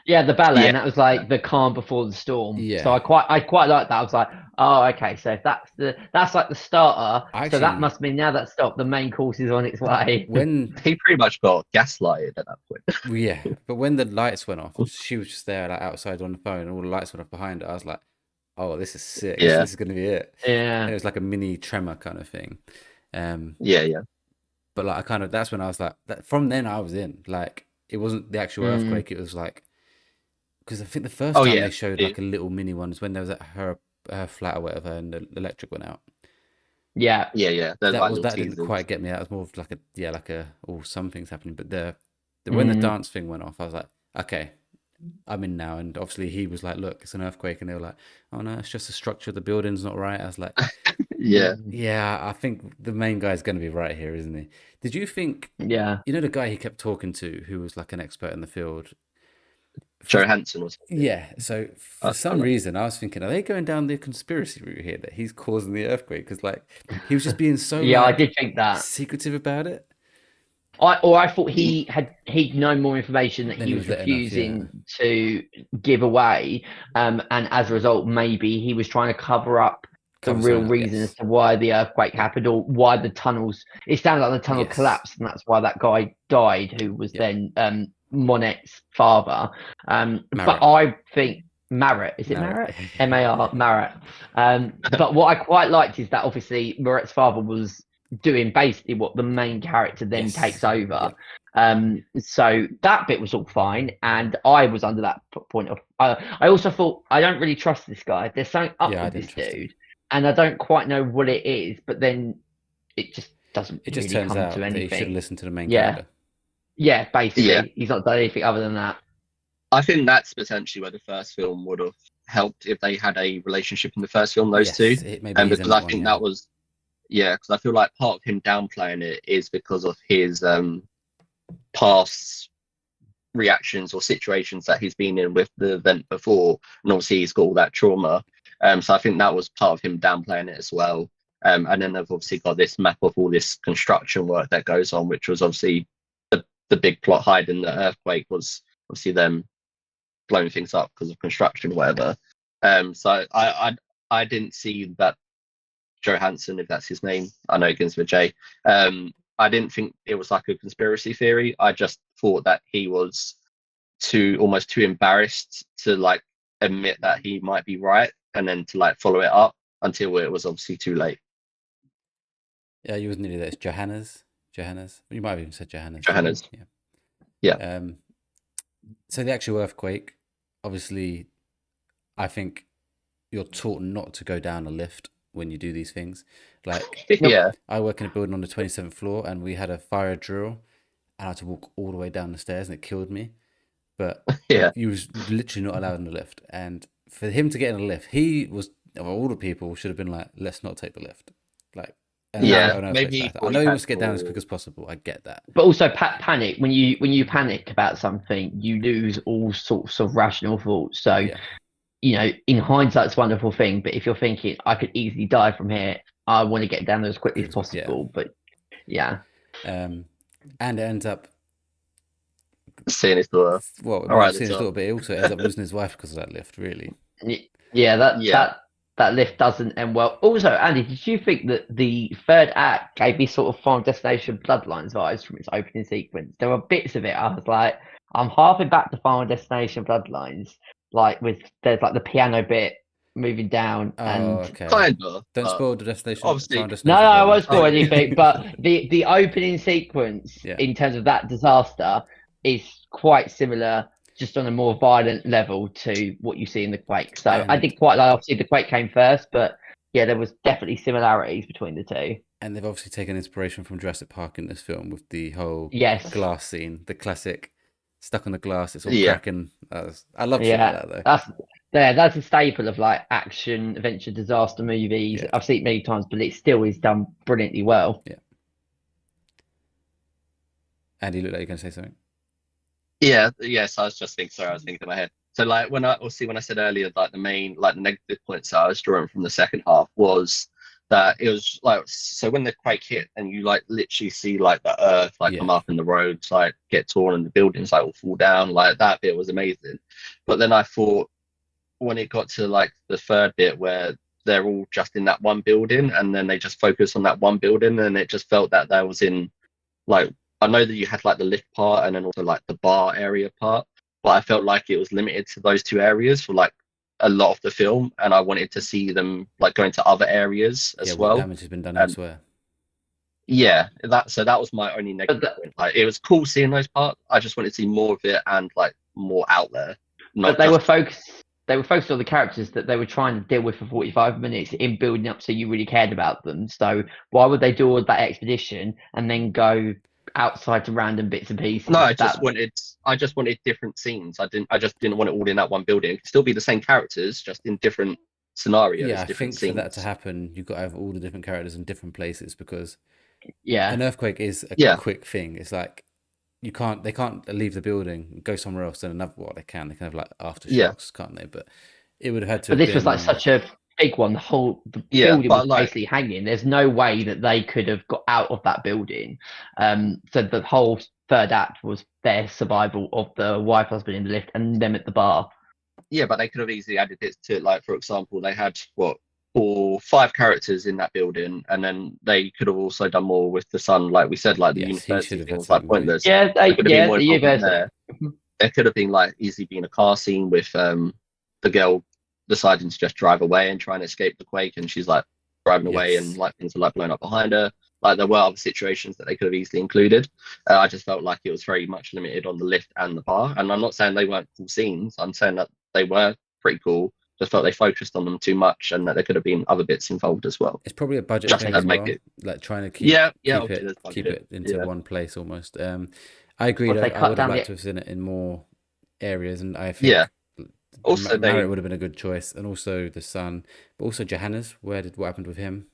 Yeah, the ballet, and that was like the calm before the storm. Yeah. So I quite like that. I was like, oh, okay. So if that's like the starter. So that must mean now that stopped, the main course is on its way. When he pretty much got gaslighted at that point. Yeah, but when the lights went off, she was just there like outside on the phone, and all the lights went off behind her. I was like, oh, this is sick. Yeah. This is gonna be it. Yeah. And it was like a mini tremor kind of thing. Yeah. But like that's when I was like, from then I was in. Like it wasn't the actual earthquake. It was like, because I think the first time they showed like a little mini one was when there was at her flat or whatever, and the electric went out. Yeah. That didn't quite get me. That was more of like something's happening. But when the dance thing went off, I was like, okay, I'm in now. And obviously he was like, look, it's an earthquake, and they were like, oh no, it's just the structure of the building's not right. I was like, yeah, I think the main guy's going to be right here, isn't he? Did you think? Yeah. You know the guy he kept talking to, who was like an expert in the field. Joe Hansen was. Yeah. So for some reason, I was thinking, are they going down the conspiracy route here that he's causing the earthquake? Because like he was just being so I did think that secretive about it. I thought he'd known more information that he was refusing to give away, and as a result, maybe he was trying to cover up the real reason as to why the earthquake happened, or why the tunnels. It sounded like the tunnel collapsed, and that's why that guy died, who was then Monet's father. But I think Marriott, is it Marriott? M-A-R, Marriott. But what I quite liked is that obviously Moret's father was doing basically what the main character then takes over. So that bit was all fine, and I was under that point of. I also thought I don't really trust this guy. There's something up Yeah, I with didn't this trust him. dude, and I don't quite know what it is. But then it just doesn't It just really turns come out to that he should have anything. listened to the main Yeah, character. yeah. Basically, Yeah. he's not done anything other than that. I think that's potentially where the first film would have helped if they had a relationship in the first film, those two. Maybe And he's in because that I one, think yeah. that was, because I feel like part of him downplaying it is because of his past reactions or situations that he's been in with the event before, and obviously he's got all that trauma. So I think that was part of him downplaying it as well. And then they've obviously got this map of all this construction work that goes on, which was obviously the big plot hiding the earthquake was obviously them blowing things up because of construction or whatever. So I didn't see that Johansson, if that's his name, I know it begins with J. I didn't think it was like a conspiracy theory. I just thought that he was almost too embarrassed to like admit that he might be right, and then to like follow it up until it was obviously too late. Yeah, you was nearly there. It's Johannes. You might have even said Johannes. Yeah. So the actual earthquake, obviously, I think you're taught not to go down a lift when you do these things. Like, Yeah. I work in a building on the 27th floor, and we had a fire drill, and I had to walk all the way down the stairs, and it killed me. But Yeah. he was literally not allowed in the lift, and for him to get in a lift, he was, of all the people, should have been like, let's not take the lift. Like, Maybe I know he wants to get down as quick as possible. I get that. But also panic when you panic about something, you lose all sorts of rational thoughts. So Yeah. you know, in hindsight, it's a wonderful thing. But if you're thinking I could easily die from here, I want to get down there as quickly as possible. But yeah, and it ends up seeing his daughter. well, All right, seeing his daughter, but he also ends up losing his wife because of that lift. Really. Yeah, that lift doesn't end well. Also, Andy, did you think that the third act gave me sort of Final Destination Bloodlines vibes from its opening sequence? There were bits of it I was like, I'm halfway back to Final Destination Bloodlines, like there's like the piano bit moving down and Okay. Kind of. Don't spoil the destination. Obviously, no, I won't spoil Oh, anything. But the opening sequence in terms of that disaster is quite similar, just on a more violent level to what you see in the Quake. So I did quite like. Obviously, the Quake came first, but yeah, there was definitely similarities between the two. And they've obviously taken inspiration from Jurassic Park in this film with the whole glass scene, the classic stuck on the glass. It's all cracking. I love shit like that though. That's a staple of like action, adventure, disaster movies. Yeah. I've seen it many times, but it still is done brilliantly well. Yeah. Andy, you look like you're going to say something. Yes, I was just thinking. Sorry, I was thinking in my head. So, like when I said earlier, like the negative points that I was drawing from the second half was that it was like, so when the quake hit and you like literally see like the earth like come up and the roads like get torn and the buildings like all fall down, like that bit was amazing. But then I thought when it got to like the third bit where they're all just in that one building and then they just focus on that one building, and it just felt that there was in like, I know that you had like the lift part and then also like the bar area part, but I felt like it was limited to those two areas for like a lot of the film, and I wanted to see them like going to other areas as well. What damage has been done elsewhere. Yeah, that was my only negative point. Like, it was cool seeing those parts. I just wanted to see more of it and like more out there. But they were focused on the characters that they were trying to deal with for 45 minutes in building up, so you really cared about them. So why would they do all that expedition and then go outside to random bits and pieces? No, I just wanted different scenes. I just didn't want it all in that one building. It could still be the same characters, just in different scenarios. Yeah, I different think scenes. for that to happen, you've got to have all the different characters in different places, because an earthquake is a quick thing. It's like they can't leave the building, go somewhere else, and they can have like aftershocks, can't they? But it would have had to. But this was like such a big one. The building was basically hanging. There's no way that they could have got out of that building. So the whole third act was their survival of the wife, husband in the lift, and them at the bar. Yeah, but they could have easily added it to, like, for example, they had 4 or 5 characters in that building, and then they could have also done more with the son, like we said, like the university thing was like pointless. Yeah, the university. There could have been like easily been a car scene with the girl deciding to just drive away and trying to escape the quake, and she's like driving away and like things are like blowing up behind her. Like there were other situations that they could have easily included. I just felt like it was very much limited on the lift and the bar. And I'm not saying they weren't cool scenes. I'm saying that they were pretty cool. Just felt they focused on them too much, and that there could have been other bits involved as well. It's probably a budget Just thing to as make well, it. like trying to Yeah, keep obviously there's keep budget. it into Yeah. one place almost. I agree. Or if they I cut would have down liked the to have seen it in more areas, and I Yeah. think Also, Marriott they would have been a good choice, and also the son, but also Johannes. What happened with him?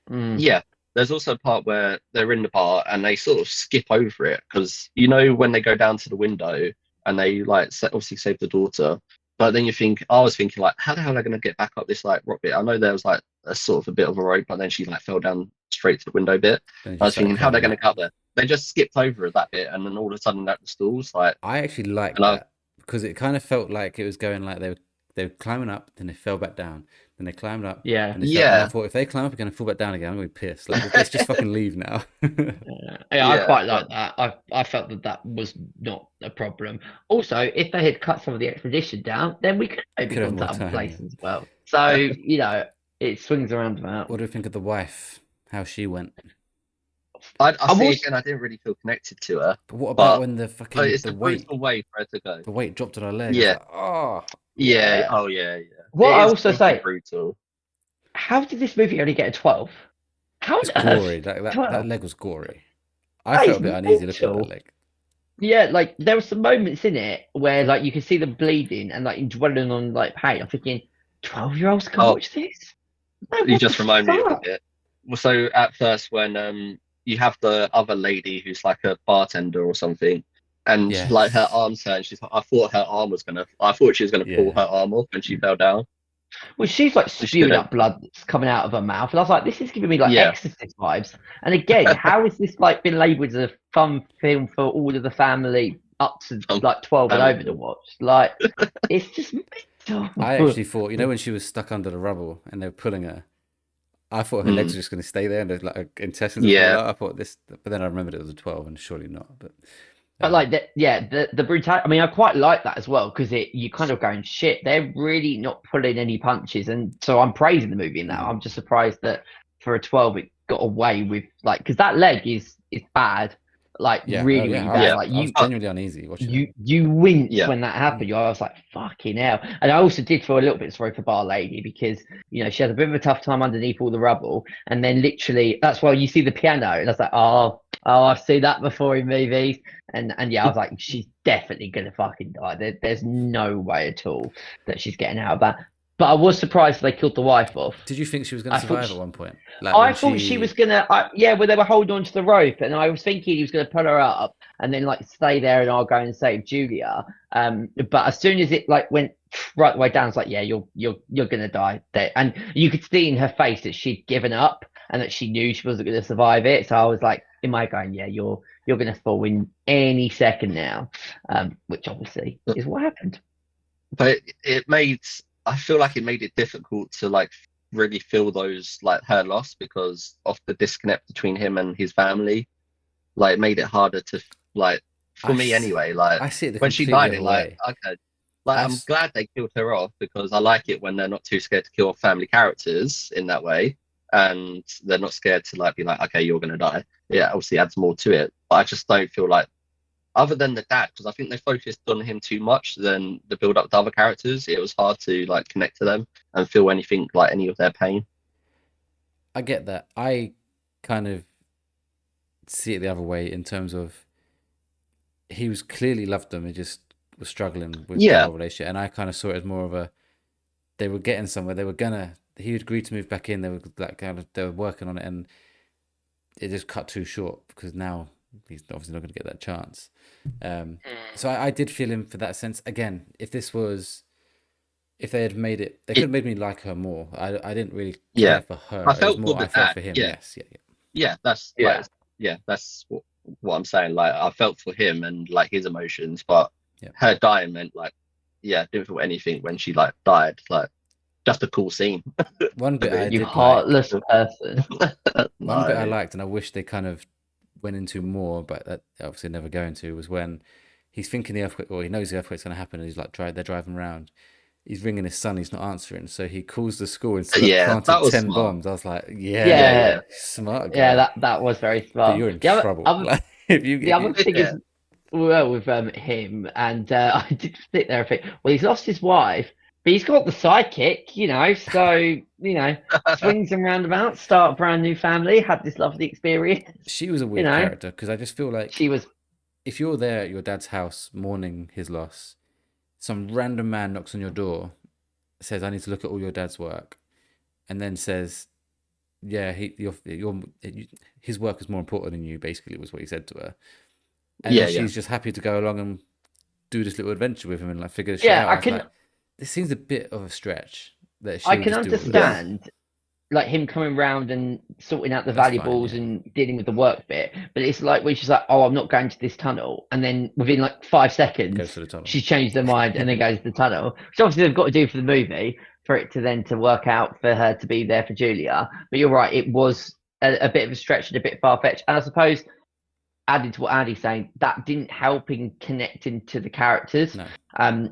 yeah. There's also a part where they're in the bar and they sort of skip over it because you know when they go down to the window and they like obviously save the daughter, but then I was thinking like, how the hell are they going to get back up this like rock bit? I know there was like a sort of a bit of a rope, but then she like fell down straight to the window bit. Then he I just was started thinking, how are they climbing going to up. get up there? They just skipped over that bit, and then all of a sudden at the stalls, like, I actually liked and I, that because it kind of felt like it was going like they were climbing up, then they fell back down, then they climbed up, Yeah. and they fell. And I yeah, thought if they climb up again and fall back down again, I'm gonna be pissed. Like let's just fucking leave now. Yeah, I yeah, quite like that. I felt that was not a problem. Also, if they had cut some of the expedition down, then we could maybe Could have gone to more other time. places as well. So, it swings around about. What do you think of the wife? How she went? I see was- again. I didn't really feel connected to her. But what about But when the But fucking it's the a weight brutal way for her to go. the weight dropped on her leg? Yeah. It's like, oh, Yeah. Yeah. Oh yeah. Yeah. What It I is also pretty say, brutal. how did this movie only get a 12? How it's on earth? gory. That 12? leg was gory. I That felt is a bit uneasy looking at mental. that leg. Yeah, like there were some moments in it where like you could see them bleeding and like dwelling on like pain. I'm thinking, 12-year-olds can Oh. watch this? Like, You what just the remind me of fuck? it. Well, so at first when you have the other lady who's like a bartender or something, and like her Yes. arm's hurt, and I thought she was gonna pull Yeah. her arm off when she fell down. Well, she's like She spewing shouldn't. up blood that's coming out of her mouth, and I was like, this is giving me like Yeah. Exorcist vibes. And again, how is this like been labelled as a fun film for all of the family up to like 12 and over to watch? Like, it's just mental. I actually thought, when she was stuck under the rubble and they were pulling her, I thought her legs were just going to stay there and there's like intestines would fall Yeah. out. I thought this, but then I remembered it was a 12 and surely not. But like the brutality. I mean, I quite like that as well because you kind of going shit. They're really not pulling any punches, and so I'm praising the movie now. I'm just surprised that for a 12 it got away with like because that leg is bad, like really yeah, bad. Yeah. Like I was genuinely uneasy watching it. you wince Yeah. when that happened. I was like fucking hell. And I also did feel a little bit sorry for Bar Lady because she had a bit of a tough time underneath all the rubble, and then literally that's why you see the piano, and I was like oh I've seen that before in movies. And yeah, I was like, she's definitely gonna fucking die. There's no way at all that she's getting out of that. But I was surprised they killed the wife off. Did you think she was going I to thought survive she- at one point? Like I when thought she was gonna, when they were holding on to the rope, and I was thinking he was gonna pull her up and then like stay there, and I'll go and save Julia. But as soon as it like went right the way down, it's like, yeah, you're gonna die there, and you could see in her face that she'd given up and that she knew she wasn't gonna survive it. So I was like, in my going, yeah, you're gonna fall in any second now, which obviously is what happened. But I feel like it made it difficult to like really feel those like her loss because of the disconnect between him and his family. Like it made it harder to like for me anyway. Like I see it the when she completely died, other like way. okay, like I'm glad they killed her off because I like it when they're not too scared to kill off family characters in that way, and they're not scared to like be like, okay, you're gonna die. Yeah, obviously adds more to it, but I just don't feel like. Other than the dad, because I think they focused on him too much than the build up to other characters. It was hard to like connect to them and feel anything like any of their pain. I get that. I kind of see it the other way in terms of he was clearly loved them. He just was struggling with the whole relationship, and I kind of saw it as more of a they were getting somewhere. He agreed to move back in. They were like they were working on it, and it just cut too short because now he's obviously not going to get that chance. So I did feel him for that sense. Again, if they had made it, they could have made me like her more. I didn't really care for her. I felt more, for the I felt dad, for him. yeah. Yes, That's that's what I'm saying. Like I felt for him and like his emotions, but her dying meant like didn't feel anything when she like died. Like just a cool scene. One bit I You did heartless person. One bit I liked, and I wish they kind of went into more, but that obviously never going to, was when he's thinking the earthquake, or he knows the earthquake's going to happen, and he's like, they're driving around, he's ringing his son, he's not answering, so he calls the school instead of Yeah, planted that was 10 smart. bombs. I was like, Yeah, Yeah, yeah, smart yeah, guy. that was very But smart. you're in The other, trouble. other Like, if you, the if other you, thing yeah, is, well, with him, and I did sit there and think, well, he's lost his wife, but he's got the sidekick, so swings and roundabouts, start a brand new family, had this lovely experience, she was a you weird know. character because I just feel like She was, if you're there at your dad's house mourning his loss, some random man knocks on your door, says, "I need to look at all your dad's work," and then says, "Yeah, his work is more important than you." Basically, was what he said to her, and then yeah, yeah. she's just happy to go along and do this little adventure with him and like figure shit yeah, out. I was like, this seems a bit of a stretch that I she'll can just do all of this. understand like him coming round and sorting out the That's fine, valuables yeah. and dealing with the work bit, but it's like when she's like, "Oh, I'm not going to this tunnel," and then within like 5 seconds, Goes to the tunnel. she's changed her mind and then goes to the tunnel. Which obviously they've got to do for the movie for it to then to work out for her to be there for Julia. But you're right, it was a bit of a stretch and a bit far fetched, and I suppose adding to what Andy's saying, that didn't help in connecting to the characters. No.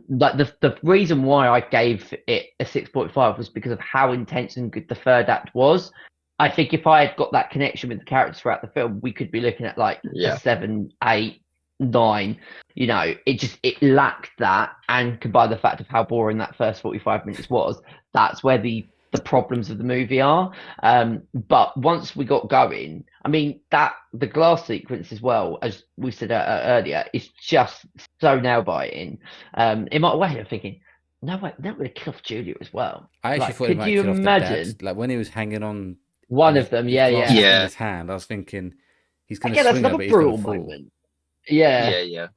Like the reason why I gave it a 6.5 was because of how intense and good the third act was. I think if I had got that connection with the characters throughout the film, we could be looking at like Yeah. a 7, 8, 9. It lacked that, and combined the fact of how boring that first 45 minutes was, that's where the problems of the movie are. But once we got going, I mean, the glass sequence as well, as we said earlier, is just so nail biting. In my way, I'm thinking, no, wait, they're going to kill off Julia as well. I actually Like, thought he could might you kill off the imagine dad. Like when he was hanging on one his, of them? his Yeah, glass yeah. in Yeah. his hand, I was thinking he's going to Again, that's swing her, another but he's going brutal to fall. moment. Yeah. Yeah, yeah.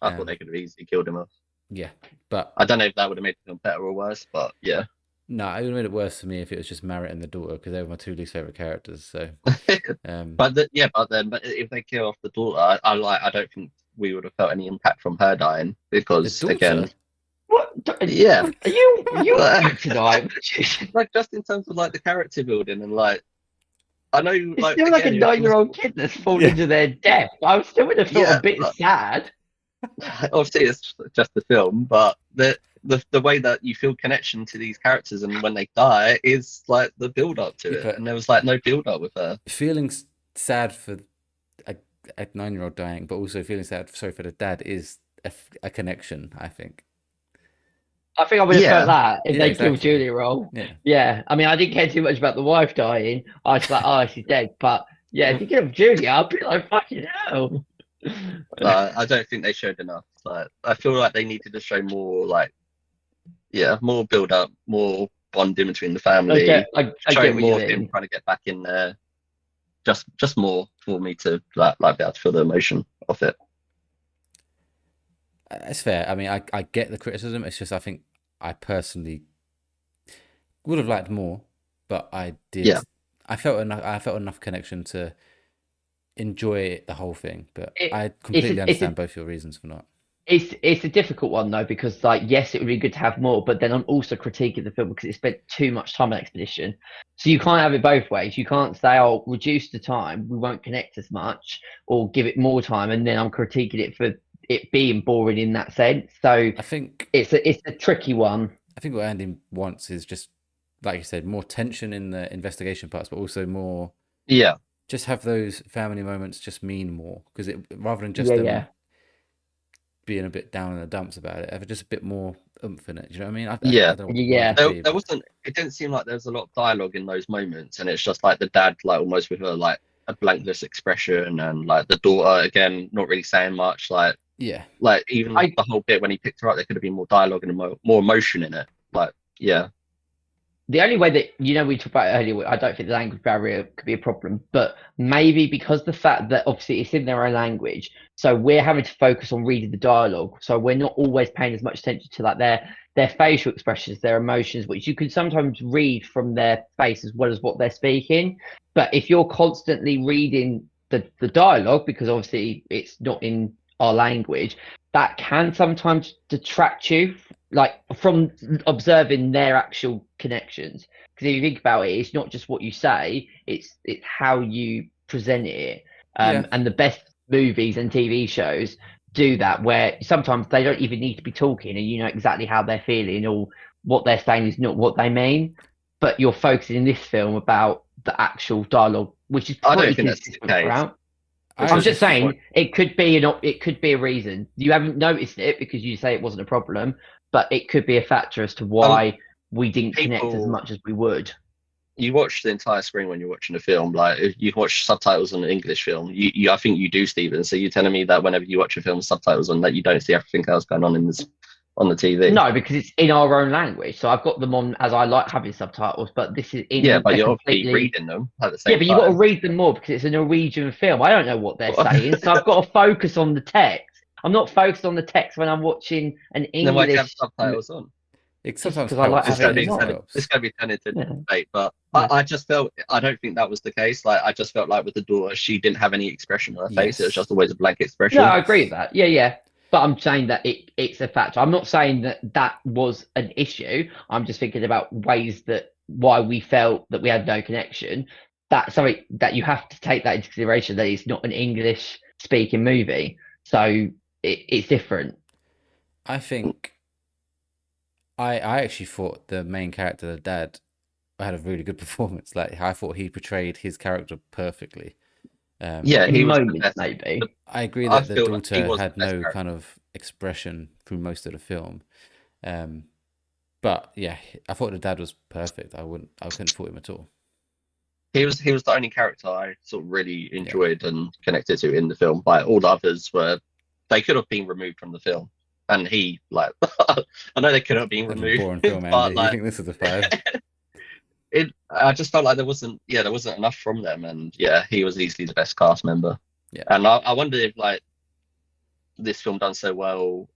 I thought they could have easily killed him off. Yeah, but I don't know if that would have made the film better or worse, but yeah. no, it would have made it worse for me if it was just Merritt and the daughter because they were my two least favorite characters. So, But if they kill off the daughter, I don't think we would have felt any impact from her dying because The daughter? again, What? yeah, Are you back tonight? like just in terms of like the character building and like I know It's like still like a again, it was- 9-year-old kid that's fallen Yeah. into their death. I was still would have felt Yeah, a bit but- sad. obviously it's just the film, but the way that you feel connection to these characters and when they die is like the build up to Yeah, it, but- and there was like no build up with her. feeling sad for a 9-year-old dying, but also feeling sorry for the dad is a connection, I think. I think I would have Yeah. felt that if Yeah, they exactly. killed Julia Roll. Yeah. Yeah, I mean, I didn't care too much about the wife dying. I was like, oh, she's dead. But yeah, if you kill Julia, I'd be like, fucking hell. I don't think they showed enough. Like I feel like they needed to show more, like more build up, more bonding between the family. I get showing what more you of him mean. trying to get back in there. Just more for me to like be able to feel the emotion of it. It's fair. I mean, I get the criticism. It's just I think I personally would have liked more, but I did. Yeah. I felt enough connection to enjoy the whole thing. But I it's completely a- understand both your reasons for not. It's a difficult one though, because like yes, it would be good to have more, but then I'm also critiquing the film because it spent too much time on expedition. So you can't have it both ways. You can't say, "Oh, reduce the time, we won't connect as much," or give it more time, and then I'm critiquing it for it being boring in that sense. So I think it's a tricky one. I think what Andy wants is just, like you said, more tension in the investigation parts, but also more. Yeah, Just have those family moments just mean more because it rather than just Yeah, them yeah. being a bit down in the dumps about it, have just a bit more oomph in it. Do you know what I mean? Yeah. I don't want Yeah. it to be, there but- wasn't. It didn't seem like there was a lot of dialogue in those moments, and it's just like the dad, like almost with a like a blankless expression, and like the daughter again, not really saying much. Like yeah. even I- the whole bit when he picked her up, there could have been more dialogue and more emotion in it. Like yeah, The only way that, we talked about it earlier, I don't think the language barrier could be a problem, but maybe because the fact that obviously it's in their own language, so we're having to focus on reading the dialogue, so we're not always paying as much attention to like their facial expressions, their emotions, which you can sometimes read from their face as well as what they're speaking. But if you're constantly reading the dialogue, because obviously it's not in our language, that can sometimes detract you like from observing their actual connections, because if you think about it, it's not just what you say, it's how you present it. Yeah. And the best movies and TV shows do that, where sometimes they don't even need to be talking, and you know exactly how they're feeling, or what they're saying is not what they mean. But you're focusing in this film about the actual dialogue, which is I pretty don't think that's the consistent case. throughout. I I'm actually just saying it could be a reason. You haven't noticed it because you say it wasn't a problem, but it could be a factor as to why we didn't connect as people- much as we would. You watch the entire screen when you're watching a film. Like if you watch subtitles on an English film, you I think you do, Stephen. So you're telling me that whenever you watch a film with subtitles on, that you don't see everything else going on on the TV? No, because it's in our own language. So I've got them on as I like having subtitles, but this is in But a you're completely... obviously reading them at the same Yeah, time. but you've got to read them more because it's a Norwegian film. I don't know what they're saying, so I've got to focus on the text. I'm not focused on the text when I'm watching an Then why do you have English... subtitles on? It sometimes because I like helps. having It it just on. helps. It's going to be turned into Yeah. debate, but Yeah. I just felt, I don't think that was the case. Like I just felt like with the daughter, she didn't have any expression on her face. It was Yes. just always a blank expression. No, I agree with that. Yeah. But I'm saying that it's a factor. I'm not saying that was an issue. I'm just thinking about ways that why we felt that we had no connection. That's something that you have to take that into consideration, that it's not an English speaking movie. So it's different. I think I actually thought the main character, the dad, had a really good performance. Like I thought he portrayed his character perfectly. Yeah, he In was the moments, best. maybe. I agree I that the feel like he daughter was the had best no character. kind of expression through most of the film. But yeah, I thought the dad was perfect. I couldn't fault him at all. He was the only character I sort of really enjoyed and connected to in the film. But all the others they could have been removed from the film. And he, like, I know they could have been That's a removed, boring film, man. but You like, think this is a 5? I just felt like there wasn't enough from them, and yeah, he was easily the best cast member. Yeah. And I wonder if like this film done so well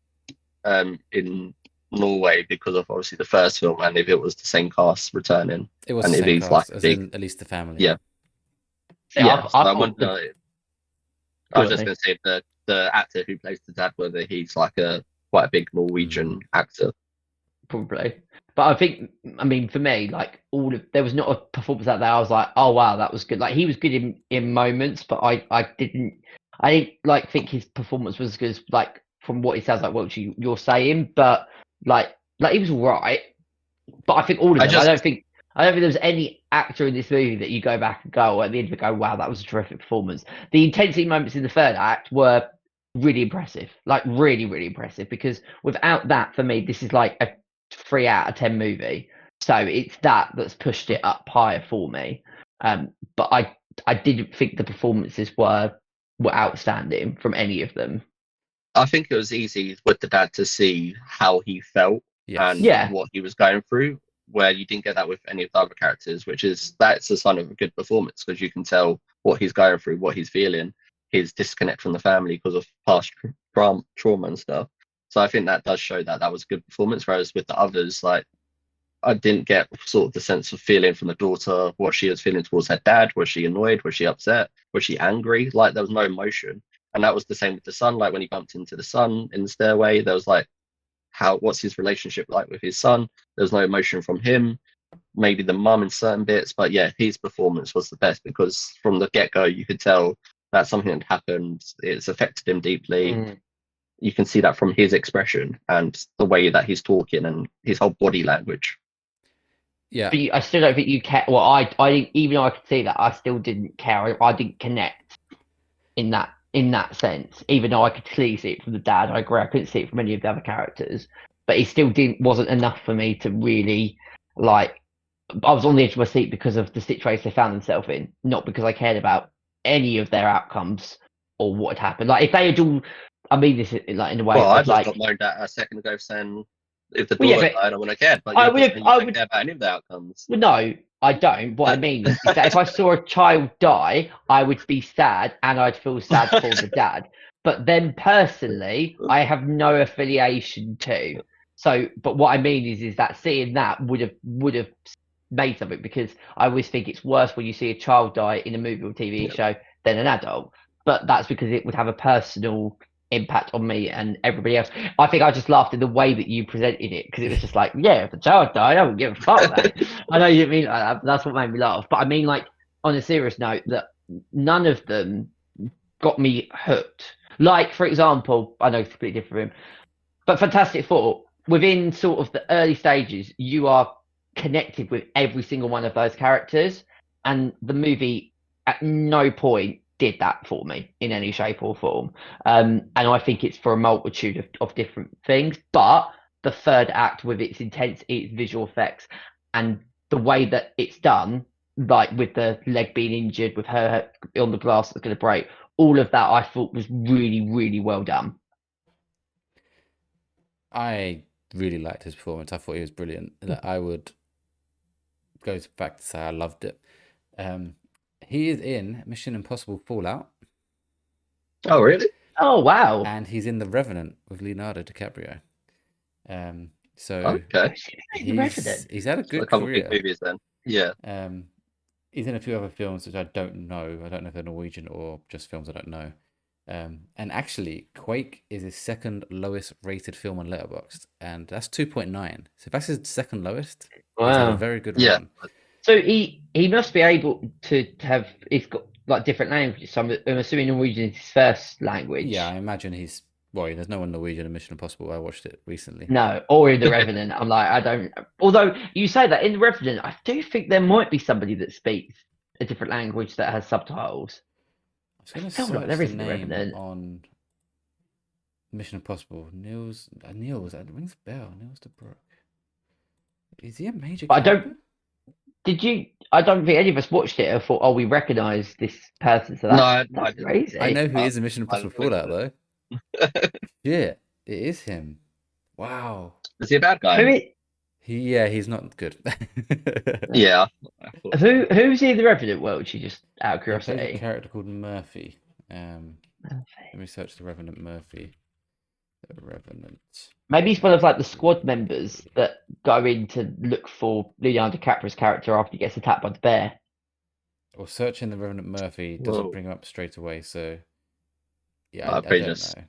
in Norway because of obviously the first film, and if it was the same cast returning. It was And the if same he's, cast, like, as big- in at least the family. Yeah. See, Yeah, so I thought wonder. I was just going to say the actor who plays the dad, whether he's like quite a big Norwegian actor. Probably. But I think, I mean, for me, like there was not a performance out there I was like, oh wow, that was good. Like he was good in moments, but I didn't like think his performance was as good as like from what he sounds like what you're saying, but like he was all right. But I think all of them, I don't think there was any actor in this movie that you go back and go at the end of it go, wow, that was a terrific performance. The intensity moments in the third act were really impressive, like really, really impressive, because without that, for me, this is like a 3 out of 10 movie. So it's that's pushed it up higher for me. But I didn't think the performances were outstanding from any of them. I think it was easy with the dad to see how he felt and what he was going through, where you didn't get that with any of the other characters, that's a sign of a good performance, because you can tell what he's going through, what he's feeling, his disconnect from the family because of past trauma and stuff. So I think that does show that was a good performance, whereas with the others, like I didn't get sort of the sense of feeling from the daughter, what she was feeling towards her dad. Was she annoyed? Was she upset? Was she angry? Like there was no emotion. And that was the same with the son. Like when he bumped into the son in the stairway, there was like, what's his relationship like with his son? There was no emotion from him. Maybe the mum in certain bits, but yeah, his performance was the best, because from the get-go you could tell that something had happened. It's affected him deeply. You can see that from his expression and the way that he's talking and his whole body language. Yeah, but I still don't think you care. Well, I didn't, even though I could see that, I still didn't care. I didn't connect in that sense, even though I could clearly see it from the dad. I agree, I couldn't see it from any of the other characters, but it still wasn't enough for me to really like. I was on the edge of my seat because of the situation they found themselves in, not because I cared about any of their outcomes or what had happened. Like if they had all, I mean this like in a way. Well, I just like, got moaned at a second ago saying if the daughter died, I wouldn't have cared. But I you don't care about any of the outcomes. Well, no, I don't. What I mean is that if I saw a child die, I would be sad and I'd feel sad for the dad. But then personally, I have no affiliation to. So, but what I mean is that seeing that would have made something, because I always think it's worse when you see a child die in a movie or TV show than an adult. But that's because it would have a personal impact on me and everybody else. I think I just laughed at the way that you presented it, because it was just like, yeah, if the child died, I wouldn't give a fuck. I know you didn't mean like that, but that's what made me laugh. But I mean, like, on a serious note, that none of them got me hooked. Like, for example, I know it's completely different room, but Fantastic Four, within sort of the early stages, you are connected with every single one of those characters, and the movie at no point did that for me in any shape or form. And I think it's for a multitude of different things, but the third act with its intensity, its visual effects, and the way that it's done, like with the leg being injured, with her on the glass that's going to break, all of that I thought was really, really well done. I really liked his performance. I thought he was brilliant. Like, I would go back to say I loved it. He is in Mission Impossible Fallout, Oh, really? Oh wow! and he's in The Revenant with Leonardo DiCaprio. So Okay. The Revenant. he's had a So a good couple of big career. movies then. Yeah. He's in a few other films which I don't know. I don't know if they're Norwegian or just films I don't know. And actually, Quake is his second lowest rated film on Letterboxd, and that's 2.9. So if that's his second lowest, he's had a Wow. very good Yeah. run. So he must be able to have. He's got like different languages. So I'm assuming Norwegian is his first language. Yeah, I imagine he's. Well, there's no one Norwegian in Mission Impossible. I watched it recently. No, or in The Revenant. I'm like, I don't. Although you say that in The Revenant, I do think there might be somebody that speaks a different language that has subtitles. I was going to feel like search there the is in The name Revenant. on Mission Impossible. Niels, it rings a bell. Niels de Broek. Is he a major But I character? don't. Did you? I don't think any of us watched it and thought, oh, we recognise this person. So No, I that's didn't. crazy. I know who is in Mission I Impossible looked Fallout, at though. Yeah, it is him. Wow. Is he a bad guy? He's not good. Yeah. I thought- Who's in The Revenant? Welchy, just out of He plays a curiosity. character called Murphy. Let me search the Revenant Murphy. The Revenant. Maybe he's one of like the squad members that go in to look for Leonardo DiCaprio's character after he gets attacked by the bear. Well, searching the Revenant Murphy doesn't Whoa. bring him up straight away, so yeah, I I probably don't just- know.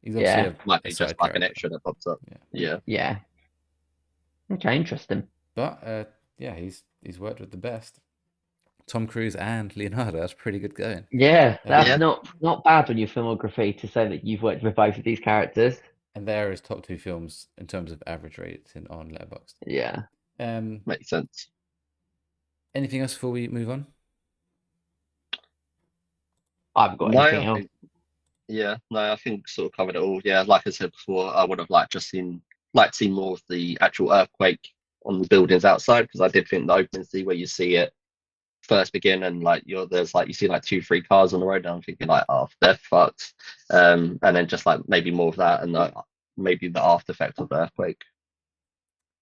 He's obviously Yeah. Might a be just side like an character. extra that pops up. Yeah. Yeah. Yeah. Okay, interesting. But yeah, he's worked with the best. Tom Cruise and Leonardo. That's pretty good going. Yeah, that's Yeah. not bad on your filmography to say that you've worked with both of these characters. And there is top 2 films in terms of average rates on Letterboxd. Yeah. Makes sense. Anything else before we move on? I haven't got No, anything I else. think, yeah, no, I think sort of covered it all. Yeah, like I said before, I would have liked to see more of the actual earthquake on the buildings outside, because I did think the opening scene where you see it first begin and like there's like you see like 2-3 cars on the road, and I'm thinking like, oh, they're fucked. And then just like maybe more of that, and maybe the after effect of the earthquake.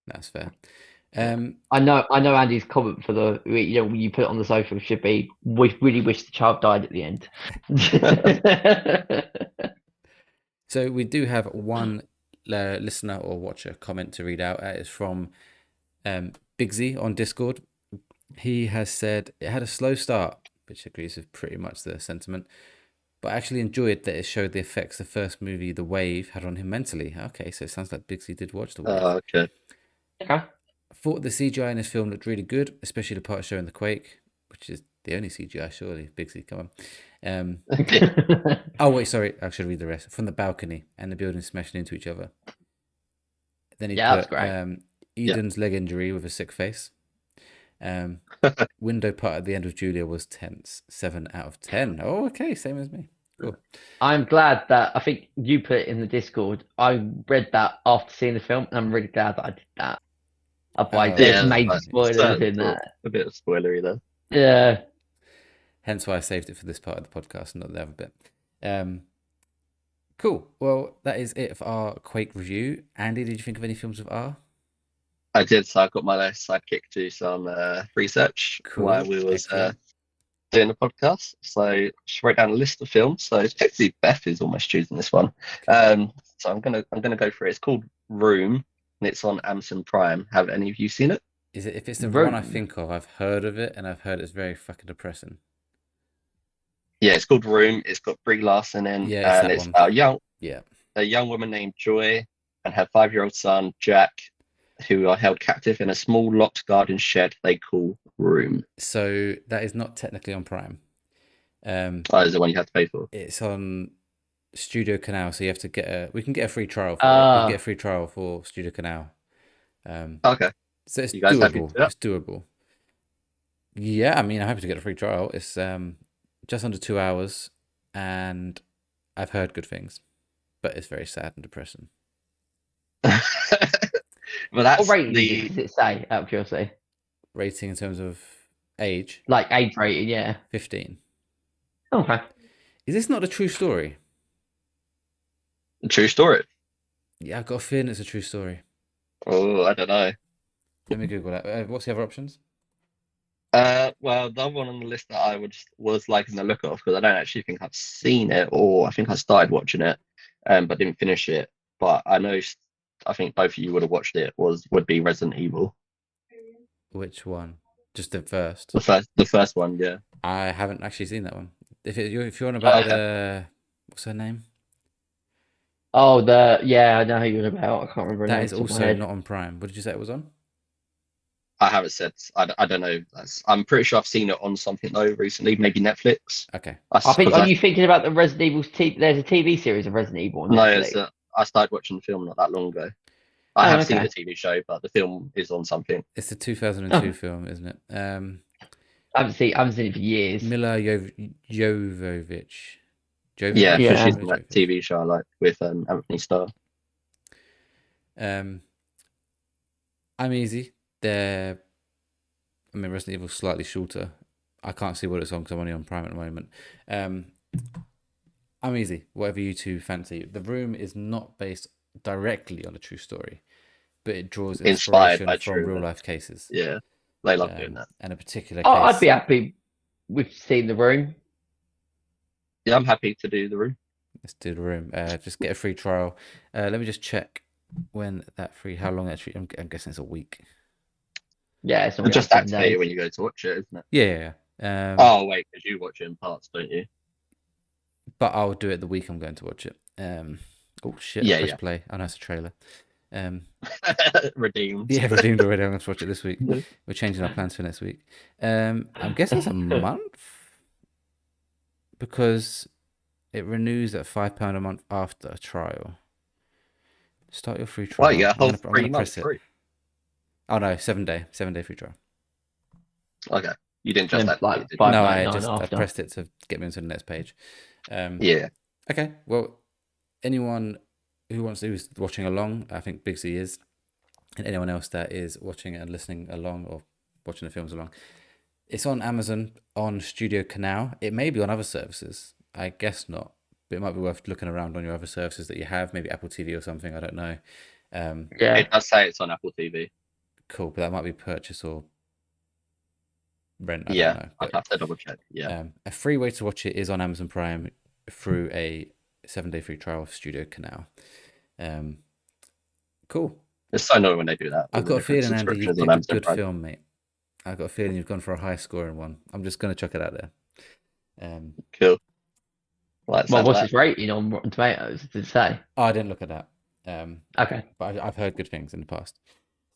That's fair. I know Andy's comment for the when you put it on the sofa should be, we really wish the child died at the end. So we do have one listener or watcher comment to read out. It's from Bigsy on Discord. He has said it had a slow start, which agrees with pretty much the sentiment, but I actually enjoyed that it showed the effects the first movie, The Wave, had on him mentally. Okay, so it sounds like Bigsy did watch The Wave. Okay. Okay. I thought the CGI in this film looked really good, especially the part showing the quake, which is the only CGI, surely. Bigsy, come on. Oh, wait, sorry. I should read the rest. From the balcony and the building smashing into each other. Then he Yeah, that's put great. Eden's leg injury with a sick face. Window part at the end of Julia was tense. 7 out of 10. Oh, okay. Same as me. Cool. I'm glad that I think you put it in the Discord. I read that after seeing the film, and I'm really glad that I did that. Otherwise, there's major spoilers in that. A bit of spoilery there. Yeah. Hence why I saved it for this part of the podcast, not the other bit. Cool. Well, that is it for our Quake review. Andy, did you think of any films with R? I did, so I got my sidekick to do some research Cool. while we was Excellent. doing the podcast. So she wrote down a list of films. So technically Beth is almost choosing this one. So I'm gonna go for it. It's called Room, and it's on Amazon Prime. Have any of you seen it? Is it? If it's the Room. one I think of, I've heard of it, and I've heard it's very fucking depressing. Yeah, it's called Room. It's got Brie Larson in, Yeah, it's and that it's one. about Yeah. a young woman named Joy and her 5-year-old son Jack, who are held captive in a small locked garden shed they call Room. So that is not technically on Prime. Oh, is it one you have to pay for? It's on Studio Canal, so you have to we can get a free trial for it. We can get a free trial for Studio Canal. Okay. So it's You guys happy doable. to do that? It's doable. Yeah, I mean, I'm happy to get a free trial. It's just under 2 hours, and I've heard good things, but it's very sad and depressing. Well, that's What rating does it say, out of curiosity? Rating in terms of age, Like age rating, yeah. 15. Okay. Is this not a true story? a true story. Yeah, I've got a feeling it's a true story. Oh, I don't know. Let me Google that. What's the other options? Well, the other one on the list that I was liking the look of, because I don't actually think I've seen it, or I think I started watching it, but didn't finish it. But I think both of you would have watched it. Would be Resident Evil, Which one? Just the first. the first one, yeah. I haven't actually seen that one. If you're on about Okay. what's her name? Oh, yeah, I know who you're about. I can't remember her That name is off the top of my also head. not on Prime. What did you say it was on? I haven't said. I don't know. I'm pretty sure I've seen it on something though recently, maybe Netflix. Okay. I think. Are you thinking about the Resident Evil? There's a TV series of Resident Evil on No, Netflix. I started watching the film not that long ago. I Oh, have seen okay. the TV show, but the film is on something. It's the 2002 film, isn't it? I haven't seen it for years. Mila Jovovich. Yeah, Yeah. because she's in that TV show I like with Anthony Starr. I'm easy. Resident Evil's slightly shorter. I can't see what it's on because I'm only on Prime at the moment. I'm easy. Whatever you two fancy. The Room is not based directly on a true story, but it draws Inspired inspiration by from true real events. life cases. Yeah, they love doing that. And a particular Oh, case. I'd be happy with seeing The Room. Yeah, I'm happy to do The Room. Let's do The Room. Just get a free trial. Let me just check how long actually. I'm guessing it's a week. Yeah, it's not Just really activate it when you go to watch it, isn't it? Yeah. Oh wait, because you watch it in parts, don't you? But I'll do it the week I'm going to watch it. Oh shit! Yeah, Press yeah. play. I know it's a trailer. Redeemed. Yeah, redeemed already. I'm going to watch it this week. We're changing our plans for next week. I'm guessing it's a month because it renews at £5 a month after a trial. Start your free trial. Well, you got a whole I'm 3 gonna months press it. free. Oh no, 7-day free trial. Okay, you didn't just Then, activate it, did you? $5.99 No, I after. pressed it to get me into the next page. Yeah. Okay, well, anyone who's watching along, I think Bigsy is, and anyone else that is watching and listening along or watching the films along, it's on Amazon, on Studio Canal. It may be on other services. I guess not, but it might be worth looking around on your other services that you have, maybe Apple TV or something. I don't know. Yeah. It does say it's on Apple TV. Cool, but that might be purchase or rent. I Yeah, don't know. I'd have to double check. Yeah. A free way to watch it is on Amazon Prime through a 7-day free trial of Studio Canal. Cool. It's so annoying when they do that. I've got a feeling, Andy, you've Subscriptions on picked a Amazon good Prime. film, mate. I've got a feeling you've gone for a high scoring one. I'm just going to chuck it out there. Cool. Well, What's its rating on Rotten Tomatoes? Did it say? Oh, I didn't look at that. Okay. But I've heard good things in the past.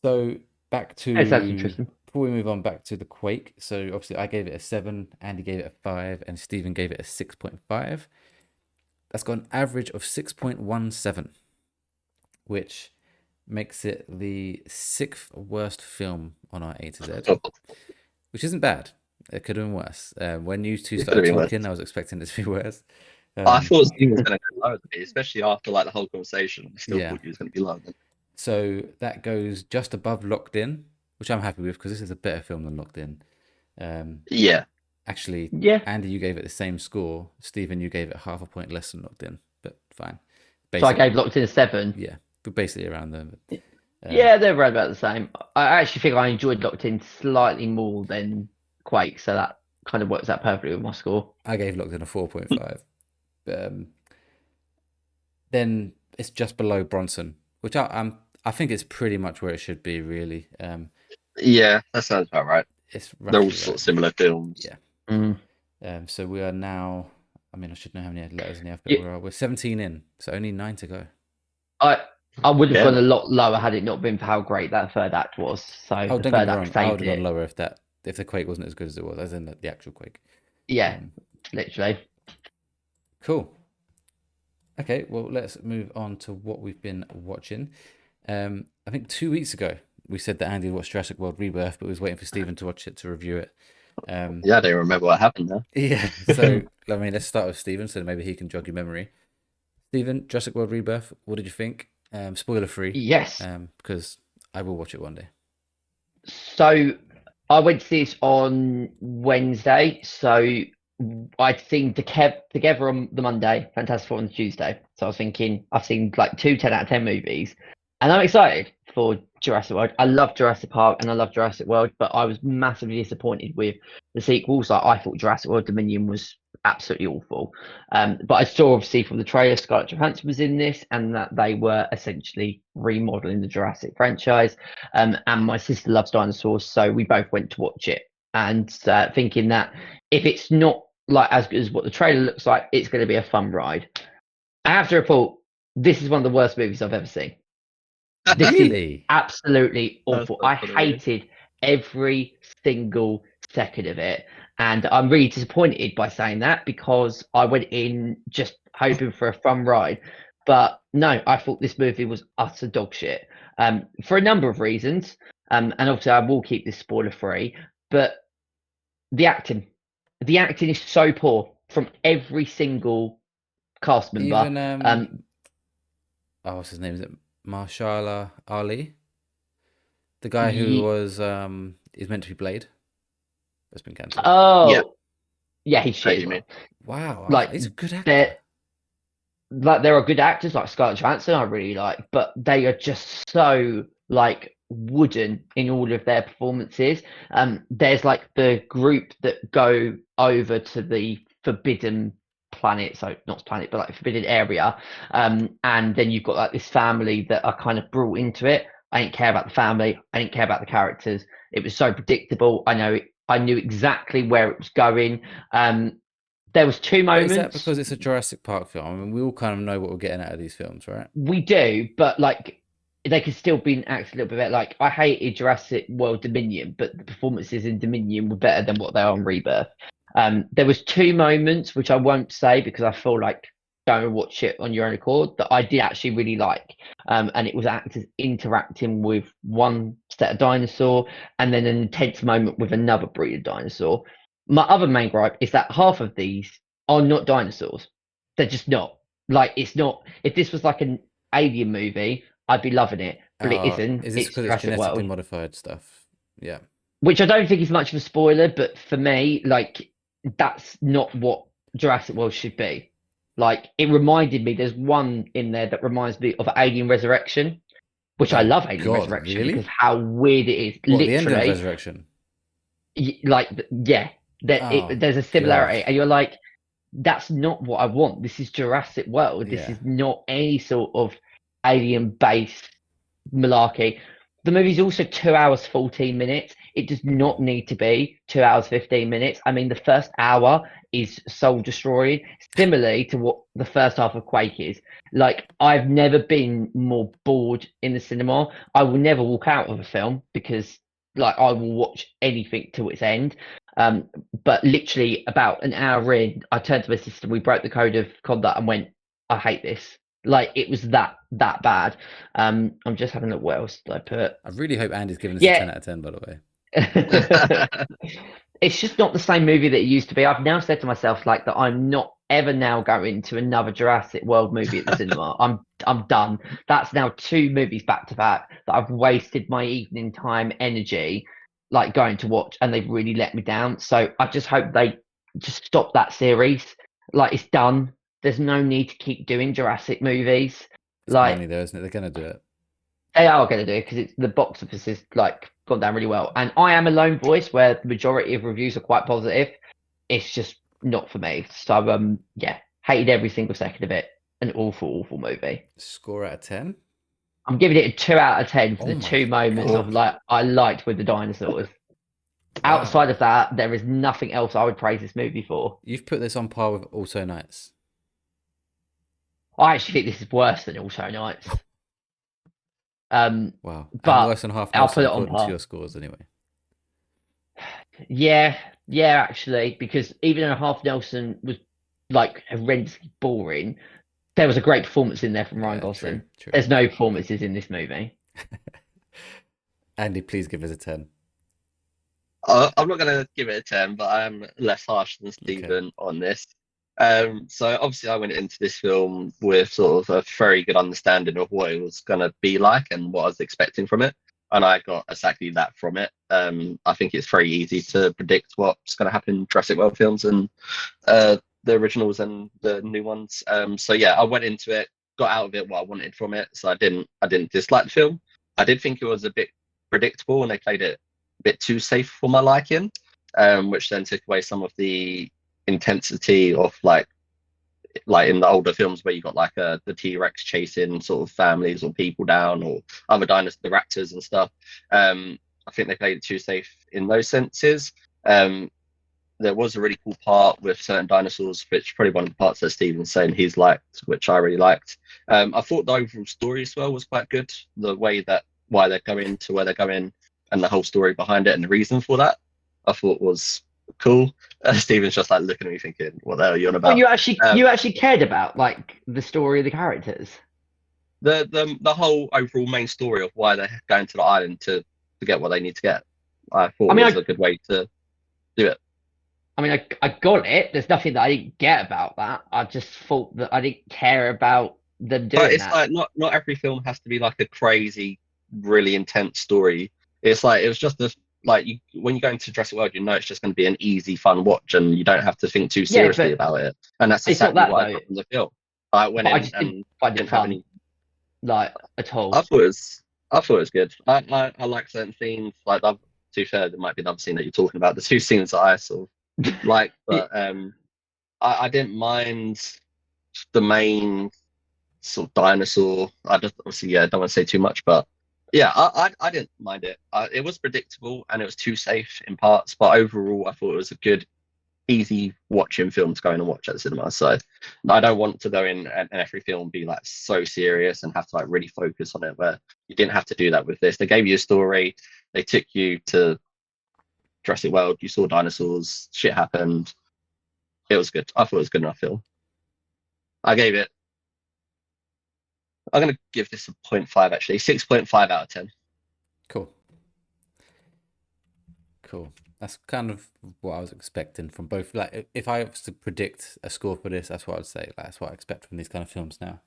So back to That's interesting. before we move on back to the Quake. So obviously I gave it a 7, Andy gave it a 5, and Stephen gave it a 6.5. That's got an average of 6.17, which makes it the 6th worst film on our A to Z, which isn't bad. It could have been worse. When you two started talking, I was expecting it to be worse. I thought Steve was going to go lower than me, especially after like the whole conversation. I still thought he was going to be lower than. So that goes just above Locked In, which I'm happy with because this is a better film than Locked In. Yeah. Actually, Yeah. Andy, you gave it the same score. Stephen, you gave it half a point less than Locked In, but fine. So I gave Locked In a 7. Yeah, but basically around there. Yeah, they're around about the same. I actually think I enjoyed Locked In slightly more than Quake, so that kind of works out perfectly with my score. I gave Locked In a 4.5. Then it's just below Bronson, which I think it's pretty much where it should be, really. Yeah, that sounds about right. They're all sort of similar films. Yeah. Mm. So we are now. I mean, I should know how many letters in the alphabet we're 17 in, so only 9 to go. I would have gone a lot lower had it not been for how great that third act was. So don't the get third me act wrong. saved I would have it. gone lower if the Quake wasn't as good as it was, as in the actual Quake. Yeah, literally. Cool. Okay, well, let's move on to what we've been watching. I think 2 weeks ago we said that Andy watched Jurassic World Rebirth, but we was waiting for Stephen to watch it to review it. Yeah, I don't remember what happened there. Yeah, so I mean, let's start with Stephen, so maybe he can jog your memory. Stephen, Jurassic World Rebirth, what did you think? Spoiler free, Yes. because I will watch it one day. So I went to see this on Wednesday. So I'd seen Together on the Monday, Fantastic Four on the Tuesday. So I was thinking I've seen like 10 out of 10 movies, and I'm excited for Jurassic World. I love Jurassic Park and I love Jurassic World, but I was massively disappointed with the sequels. Like, I thought Jurassic World Dominion was absolutely awful. But I saw obviously from the trailer Scarlett Johansson was in this, and that they were essentially remodeling the Jurassic franchise. And my sister loves dinosaurs, so we both went to watch it, and thinking that if it's not like as good as what the trailer looks like, it's going to be a fun ride. I have to report, this is one of the worst movies I've ever seen. This is Really? absolutely That's awful. not I funny. hated every single second of it. And I'm really disappointed by saying that, because I went in just hoping for a fun ride. But no, I thought this movie was utter dog shit, for a number of reasons. And obviously I will keep this spoiler free, but the acting is so poor from every single cast member. Even what's his name? Is it Marshala Ali? The guy who was is meant to be Blade. That's been cancelled. Oh, yeah, he's What shit. do you mean? Wow, Like, he's a good actor. there are good actors like Scarlett Johansson I really like, but they are just so like wooden in all of their performances. There's like the group that go over to the forbidden planet, so not planet, but like forbidden area. And then you've got like this family that are kind of brought into it. I didn't care about the family. I didn't care about the characters. It was so predictable. I knew exactly where it was going. There was two But is that moments. because it's a Jurassic Park film? I mean, we all kind of know what we're getting out of these films, right? We do, but like they could still be acted a little bit better. Like, I hated Jurassic World Dominion, but the performances in Dominion were better than what they are on Rebirth. There was two moments which I won't say because I feel like go and watch it on your own accord, that I did actually really like. And it was actors interacting with one set of dinosaur and then an intense moment with another breed of dinosaur. My other main gripe is that half of these are not dinosaurs. They're just not. Like, it's not. If this was like an alien movie, I'd be loving it, but it isn't. Is this It's because it's Jurassic genetically World, modified stuff? Yeah. which I don't think is much of a spoiler, but for me, like, that's not what Jurassic World should be. Like, it reminded me, there's one in there that reminds me of Alien Resurrection, which I Oh love Alien God, Resurrection really? because how weird it is. What, the end of Literally, Resurrection? yeah, Oh there's a similarity, God. and you're like, that's not what I want. This is Jurassic World. This Yeah. is not any sort of alien based malarkey. The movie's also 2 hours 14 minutes. It does not need to be 2 hours 15 minutes. I mean, the first hour is soul destroying, similarly to what the first half of Quake is. Like, I've never been more bored in the cinema. I will never walk out of a film because, like, I will watch anything till its end. But literally about an hour in, I turned to my sister, we broke the code of conduct and went, I hate this. Like, it was that bad. I'm just having a look, what else did I put? I really hope Andy's giving this a Yeah. 10 out of 10, by the way. It's just not the same movie that it used to be. I've now said to myself like that I'm not ever now going to another Jurassic World movie at the cinema. I'm done. That's now two movies back to back that I've wasted my evening time energy like going to watch, and they've really let me down. So I just hope they just stop that series. Like, it's done. There's no need to keep doing Jurassic movies. It's Like, money though, isn't it? They're gonna do it. they are going to do it because the box office is like gone down really well. And I am a lone voice where the majority of reviews are quite positive. It's just not for me. So yeah, hated every single second of it. An awful movie. Score out of 10? I'm giving it a 2 out of 10 for Oh the my two moments God. of like I liked with the dinosaurs. Wow. Outside of that, there is nothing else I would praise this movie for. You've put this on par with Also Nights. I actually think this is worse than Also Nights. Wow. But And worse than Half I'll put Nelson it on according to par. your scores anyway. Yeah, actually, because even though Half Nelson was like horrendously boring, There was a great performance in there from Ryan Yeah, Gosling. true. There's no performances in this movie. Andy, please give us a 10. I'm not going to give it a 10, but I'm less harsh than Okay. Stephen on this. So obviously I went into this film with sort of a very good understanding of what it was going to be like and what I was expecting from it. And I got exactly that from it. I think it's very easy to predict what's going to happen in Jurassic World films and the originals and the new ones. So yeah, I went into it, got out of it what I wanted from it. So I didn't dislike the film. I did think it was a bit predictable and they played it a bit too safe for my liking, which then took away some of the intensity of like in the older films where you got like the T-Rex chasing sort of families or people down or other dinosaurs, the raptors and stuff. I think they played it too safe in those senses. There was a really cool part with certain dinosaurs, which probably one of the parts that Steven's saying he's liked, which I really liked. I thought the overall story as well was quite good. The way that why they're going to where they're going and the whole story behind it and the reason for that, I thought was cool. Steven's just like looking at me thinking, what the hell are you on about? Well, you actually cared about like the story of the characters. The whole overall main story of why they're going to the island to get what they need to get. I thought was a good way to do it. I mean, I got it. There's nothing that I didn't get about that. I just thought that I didn't care about them doing But it's that. like not every film has to be like a crazy, really intense story. It's like it was just when you go into Jurassic World, you know it's just going to be an easy, fun watch, and you don't have to think too seriously about it. And that's it's not exactly that, what I though. got from the film. I went But I in just and didn't find it didn't have fun, any. like at all. I thought it was good. I like certain scenes. Like to be fair, there might be another scene that you're talking about. The two scenes that I sort of like, but I didn't mind the main sort of dinosaur. I just obviously don't want to say too much, but yeah, I didn't mind it. It was predictable and it was too safe in parts, but overall I thought it was a good, easy watching film to go in and watch at the cinema. So I don't want to go in and every film be like so serious and have to like really focus on it, where you didn't have to do that with this. They gave you a story, they took you to Jurassic World, you saw dinosaurs, shit happened. It was good. I thought it was a good enough film. I'm going to give this a 0.5 actually, 6.5 out of 10. Cool. That's kind of what I was expecting from both. Like, if I was to predict a score for this, that's what I'd say. Like, that's what I expect from these kind of films now.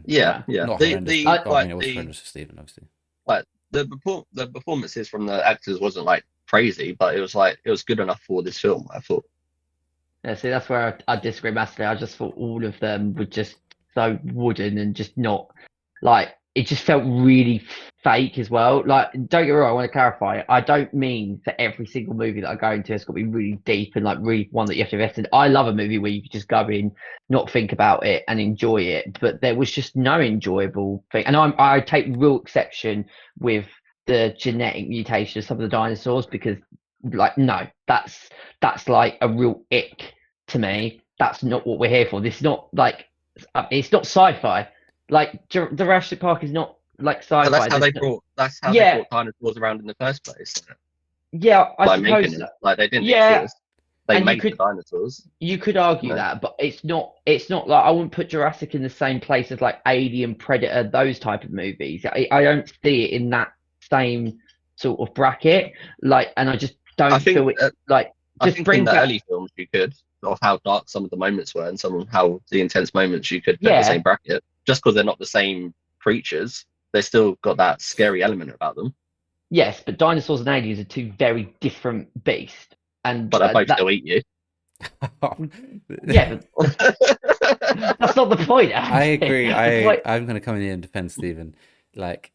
Yeah. Not horrendous. But, I mean, it was horrendous for Stephen, obviously. Like the performances from the actors wasn't like crazy, but it was good enough for this film, I thought. Yeah, see, that's where I disagree massively. I just thought all of them were just so wooden and just not like it just felt really fake as well. Like, don't get me wrong, I want to clarify. I don't mean for every single movie that I go into, it's got to be really deep and like really one that you have to invest in. I love a movie where you can just go in, not think about it, and enjoy it. But there was just no enjoyable thing. And I take real exception with the genetic mutation of some of the dinosaurs because, like, no, that's like a real ick to me. That's not what we're here for. This is not like it's not sci-fi. Like Jurassic Park is not like sci-fi. But that's how they brought dinosaurs around in the first place. Yeah, I suppose. Making it. Like they didn't exist. They made the dinosaurs. You could argue that, but it's not like I wouldn't put Jurassic in the same place as like Alien, Predator, those type of movies. I don't see it in that same sort of bracket. Like, and I just don't feel it like just in the early films you could, of how dark some of the moments were and some of how the intense moments you could put in the same bracket. Just because they're not the same creatures, they still got that scary element about them. Yes, but dinosaurs and aliens are two very different beasts. But they both still eat you. Yeah, but that's not the point. I agree. I'm going to come in here and defend Stephen. Like,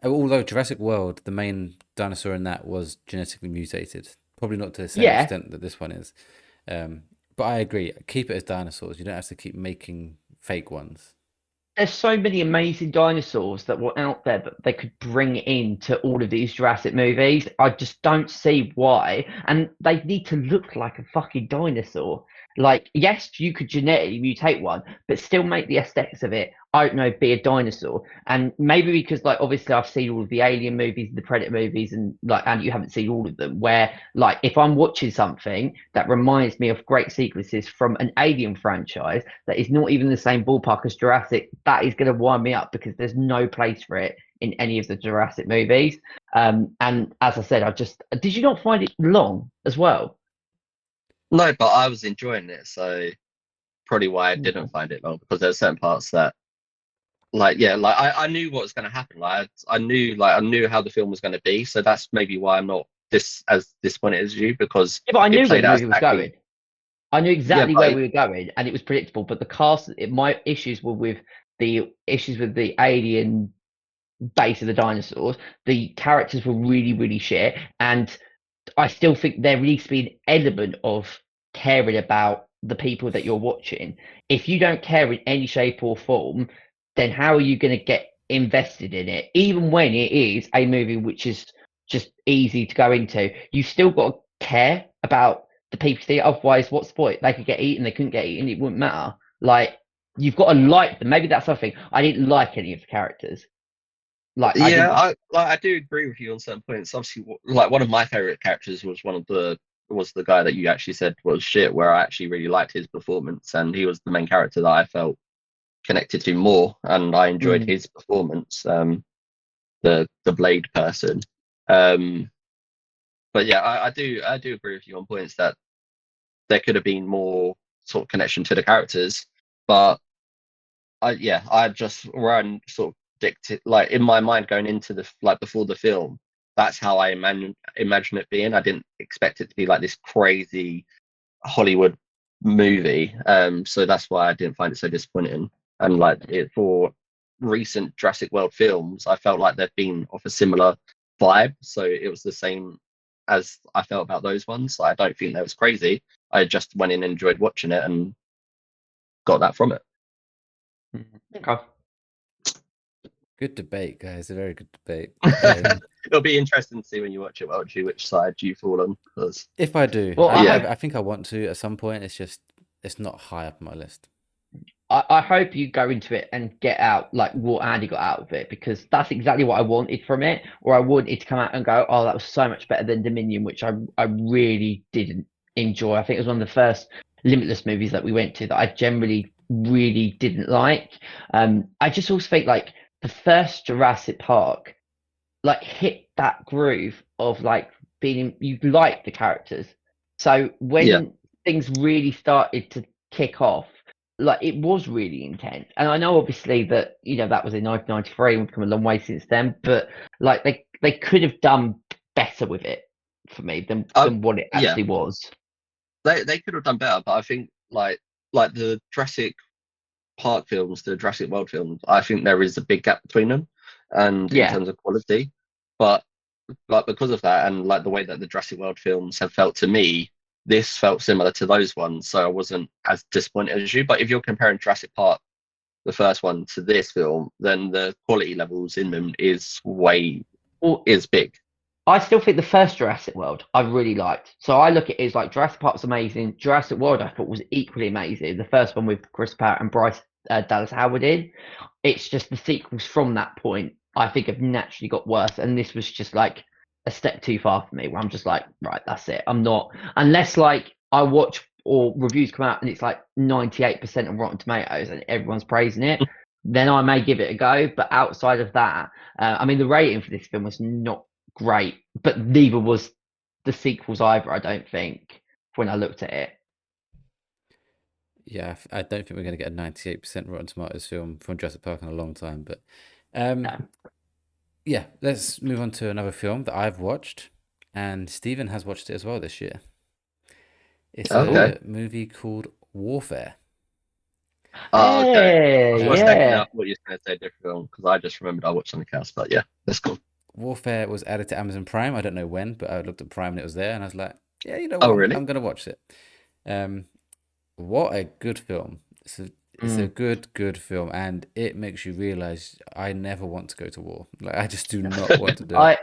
although Jurassic World, the main dinosaur in that was genetically mutated, probably not to the same extent that this one is. But I agree. Keep it as dinosaurs. You don't have to keep making fake ones. There's so many amazing dinosaurs that were out there that they could bring into all of these Jurassic movies. I just don't see why. And they need to look like a fucking dinosaur. Like, yes, you could genetically mutate one, but still make the aesthetics of it I don't know, be a dinosaur. And maybe because like obviously I've seen all of the Alien movies, the Predator movies, and you haven't seen all of them, where like if I'm watching something that reminds me of great sequences from an Alien franchise that is not even the same ballpark as Jurassic, that is going to wind me up because there's no place for it in any of the Jurassic movies. And as I said, did you not find it long as well? No, but I was enjoying it, so probably why I didn't find it long, because there's certain parts that I knew what was going to happen. I knew how the film was going to be, so that's maybe why I'm not as disappointed as you, because Yeah, but I knew where the out movie was going. I knew exactly Yeah, where we were going, and it was predictable. But the cast, my issues were with the alien base of the dinosaurs. The characters were really, really shit, and I still think there needs to be an element of caring about the people that you're watching. If you don't care in any shape or form, then how are you going to get invested in it? Even when it is a movie which is just easy to go into, you still got to care about the people see it. Otherwise, what's the point? They could get eaten, they couldn't get eaten, it wouldn't matter. Like, you've got to like them. Maybe that's something. I didn't like any of the characters. Like, I do agree with you on certain points. Obviously, like one of my favorite characters was the guy that you actually said was shit, where I actually really liked his performance, and he was the main character that I felt connected to more, and I enjoyed his performance. The Blade person. But yeah, I do agree with you on points that there could have been more sort of connection to the characters, but I just ran sort of dictate, like in my mind going into the before the film, that's how I imagine it being. I didn't expect it to be like this crazy Hollywood movie, so that's why I didn't find it so disappointing. And like it for recent Jurassic World films, I felt like they've been of a similar vibe, so it was the same as I felt about those ones. I don't think that was crazy. I just went in and enjoyed watching it and got that from it. Okay. Good debate, guys. A very good debate. It'll be interesting to see when you watch it, Welchy, which side you fall on. Because if I do, Well, I think I want to at some point. It's not high up on my list. I hope you go into it and get out like what Andy got out of it, because that's exactly what I wanted from it. Or I wanted to come out and go, oh, that was so much better than Dominion, which I really didn't enjoy. I think it was one of the first Limitless movies that we went to that I generally really didn't like. I just also think like the first Jurassic Park like hit that groove of like being you like the characters. So when things really started to kick off, like it was really intense. And I know obviously that that was in 1993, we've come a long way since then, but like they could have done better with it for me than what it actually was. They could have done better, but I think like the Jurassic Park films, the Jurassic World films, I think there is a big gap between them, and in terms of quality. But like because of that, and like the way that the Jurassic World films have felt to me, this felt similar to those ones, so I wasn't as disappointed as you. But if you're comparing Jurassic Park, the first one, to this film, then the quality levels in them is big. I still think the first Jurassic World I really liked. So I look at it as like Jurassic Park's amazing. Jurassic World I thought was equally amazing. The first one with Chris Pratt and Bryce Dallas Howard in. It's just the sequels from that point I think have naturally got worse, and this was just like a step too far for me, where I'm just like, right, that's it. I'm not, unless like I watch or reviews come out and it's like 98% of Rotten Tomatoes and everyone's praising it, then I may give it a go. But outside of that, I mean, the rating for this film was not great, but neither was the sequels either, I don't think, when I looked at it. Yeah, I don't think we're going to get a 98% Rotten Tomatoes film from Jurassic Park in a long time. But yeah, let's move on to another film that I've watched, and Stephen has watched it as well this year. It's a movie called Warfare. Oh, okay. Hey, I thought you were going to say a different film, because I just remembered I watched something else. But yeah, that's cool. Warfare was added to Amazon Prime. I don't know when, but I looked at Prime and it was there, and I was like, yeah, you know what? Really? I'm going to watch it. What a good film. It's a good film, and it makes you realize I never want to go to war. Like, I just do not want to do it.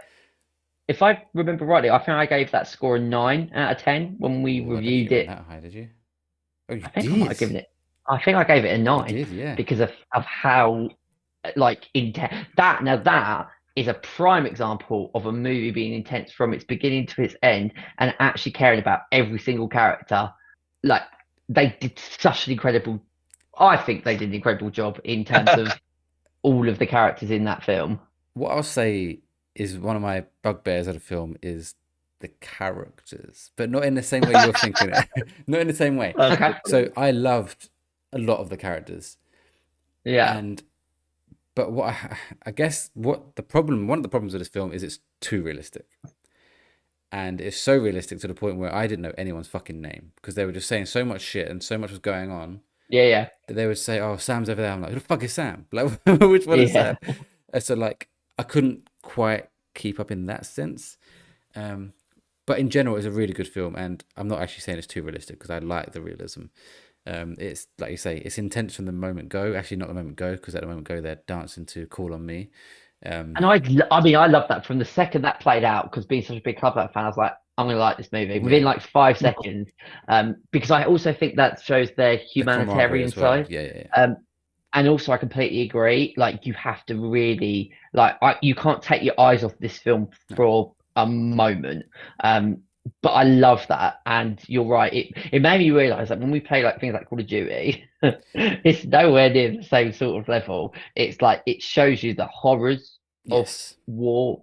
If I remember rightly, I think I gave that score a 9 out of 10 when we reviewed it. That high, did you? Oh, you I think I might have given it. I think I gave it a You 9 did, yeah. because of how like intense that. Now that is a prime example of a movie being intense from its beginning to its end and actually caring about every single character. Like they did such an incredible. I think they did an incredible job in terms of all of the characters in that film. What I'll say is one of my bugbears of the film is the characters, but not in the same way you're thinking it. Not in the same way. That's Okay. good. So I loved a lot of the characters, Yeah. and but what I guess what the problem, one of the problems of this film is it's too realistic, and it's so realistic to the point where I didn't know anyone's fucking name because they were just saying so much shit and so much was going on Yeah. Yeah. that they would say, "Oh, Sam's over there." I'm like, "Who the fuck is Sam? Like, which one is Yeah. Sam?" And so like I couldn't quite keep up in that sense. Um, but in general, it's a really good film, and I'm not actually saying it's too realistic because I like the realism. It's like you say, it's intense from the moment go. Actually, not the moment go, because at the moment go, they're dancing to "Call on Me." And I mean, I love that from the second that played out because being such a big Club fan, I was like, I'm gonna like this movie within Yeah, like 5 seconds. Because I also think that shows their the camaraderie humanitarian as well. side. Yeah, yeah, yeah. And also, I completely agree. Like, you have to really you can't take your eyes off this film No. for a moment. But I love that, and you're right. It made me realize that when we play like things like Call of Duty, it's nowhere near the same sort of level. It's like it shows you the horrors of Yes, war,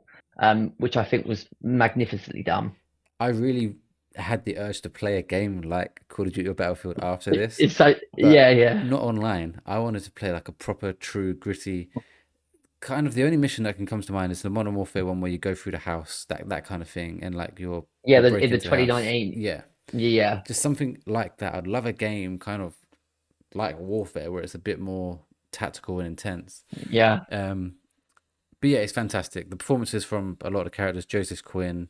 which I think was magnificently done. I really had the urge to play a game like Call of Duty or Battlefield after this, It's so but yeah, yeah, not online. I wanted to play like a proper, true, gritty kind of. The only mission that can come to mind is the Modern Warfare one where you go through the house, that kind of thing, and like yeah. you break In the into the house. 2019, Yeah, yeah, just something like that. I'd love a game kind of like Warfare where it's a bit more tactical and intense. yeah. Um, but yeah, it's fantastic. The performances from a lot of the characters, Joseph Quinn.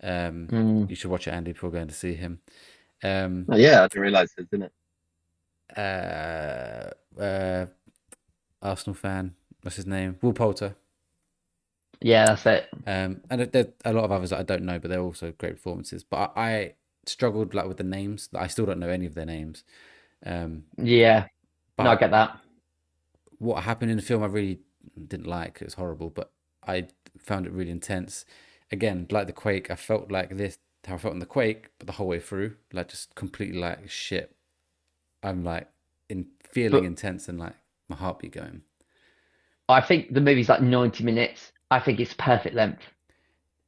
Mm. You should watch it, Andy, before going to see him. Um, Oh, yeah, I didn't realize it, didn't it? uh, uh, Arsenal fan. What's his name? Will Poulter. Yeah, that's it. And there are a lot of others that I don't know, but they're also great performances. But I struggled like with the names. I still don't know any of their names. Um, Yeah, no, I but get that. what happened in the film, I really didn't like. It was horrible, but I found it really intense. Again, like the Quake, I felt like this, how I felt in the Quake, but the whole way through, like just completely like shit. I'm like in feeling But intense and like my heartbeat going. I think the movie's like 90 minutes. I think it's perfect length.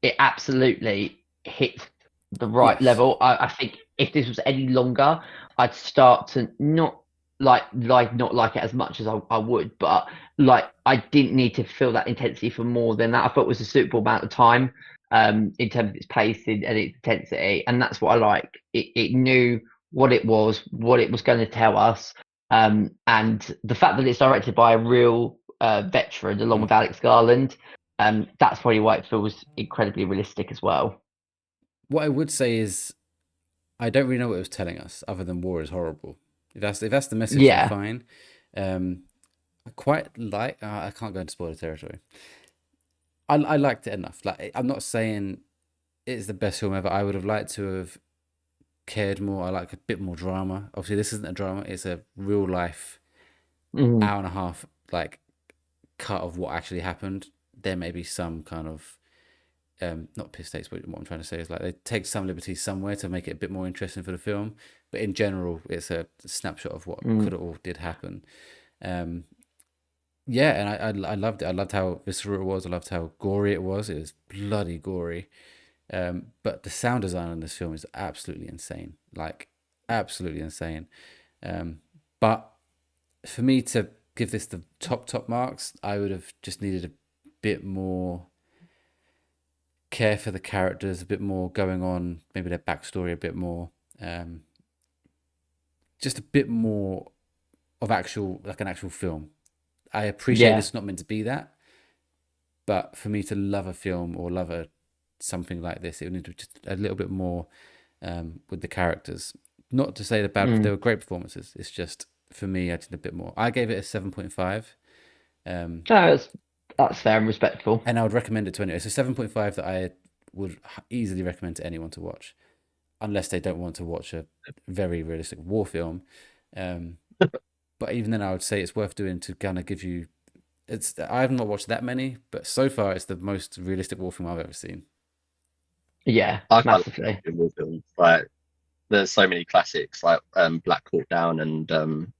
It absolutely hits the right Yes. level. I think if this was any longer, I'd start to not not like it as much as I would, but like I didn't need to feel that intensity for more than that. I thought it was a suitable amount of time in terms of its pacing and its intensity, and that's what I like. It knew what it was going to tell us, and the fact that it's directed by a real veteran along Mm. with Alex Garland, that's probably why it feels incredibly realistic as well. What I would say is I don't really know what it was telling us, other than war is horrible. If that's the message, then Yeah, fine. I quite like. I can't go into spoiler territory. I liked it enough. Like I'm not saying it's the best film ever. I would have liked to have cared more. I like a bit more drama. Obviously, this isn't a drama. It's a real life mm, hour and a half like cut of what actually happened. There may be some kind of not piss takes, but what I'm trying to say is like they take some liberties somewhere to make it a bit more interesting for the film. But in general, it's a snapshot of what mm. could have all did happen. Um, yeah, and I loved it. I loved how visceral it was. I loved how gory it was. It was bloody gory. But the sound design on this film is absolutely insane. Like absolutely insane. Um, but for me to give this the top marks, I would have just needed a bit more care for the characters, a bit more going on, maybe their backstory a bit more, um, just a bit more of actual like an actual film. I appreciate Yeah, it's not meant to be that, but for me to love a film or love something like this, it would need to be just a little bit more with the characters. Not to say they're bad; they mm. were great performances. It's just for me, I did a bit more. I gave it a 7.5. Um, No, that's fair and respectful. and I would recommend it to anyone. It's a 7.5 that I would easily recommend to anyone to watch, unless they don't want to watch a very realistic war film. Um, But even then, I would say it's worth doing to kind of give you. I have not watched that many, but so far it's the most realistic war film I've ever seen. Yeah, I quite massively. like war films. Like, there's so many classics like Black Hawk Down and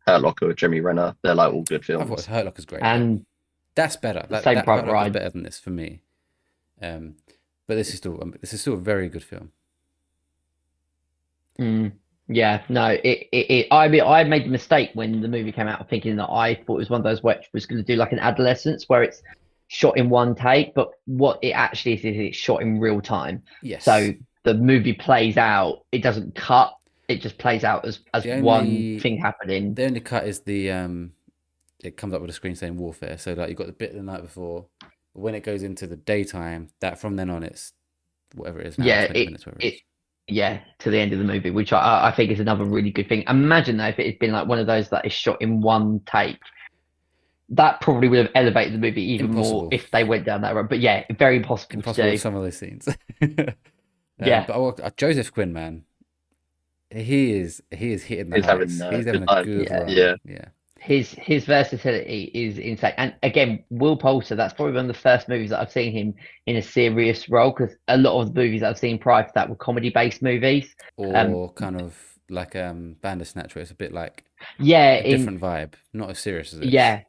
Hurt Locker with Jeremy Renner. They're like all good I've watched films. Hurt Locker's great. And That's better. Saving That Private Hurt Locker's Ryan. better than this for me. But this is still a very good film. Yeah, no, I mean, I made the mistake when the movie came out, thinking that I thought it was one of those which was going to do like an Adolescence, where it's shot in one take, but what it actually is it's shot in real time. Yes. So the movie plays out; it doesn't cut; it just plays out as one thing happening. The only cut is the it comes up with a screen saying warfare. So like you've got the bit the night before, but when it goes into the daytime, that from then on it's whatever it is now, 20 minutes, whatever it is. Yeah, to the end of the movie, which I think is another really good thing. Imagine though if it had been like one of those that is shot in one take, that probably would have elevated the movie even more if they went down that road. But yeah, very impossible to do. With some of those scenes. Yeah, but Joseph Quinn, man, he is hitting the He's heights. having He's having Oh, a good run. Yeah. his versatility is insane. And again, Will Poulter, that's probably one of the first movies that I've seen him in a serious role, because a lot of the movies that I've seen prior to that were comedy-based movies. Or kind of like Bandersnatch, where it's a bit like Yeah, a different vibe, not as serious as this. Yeah.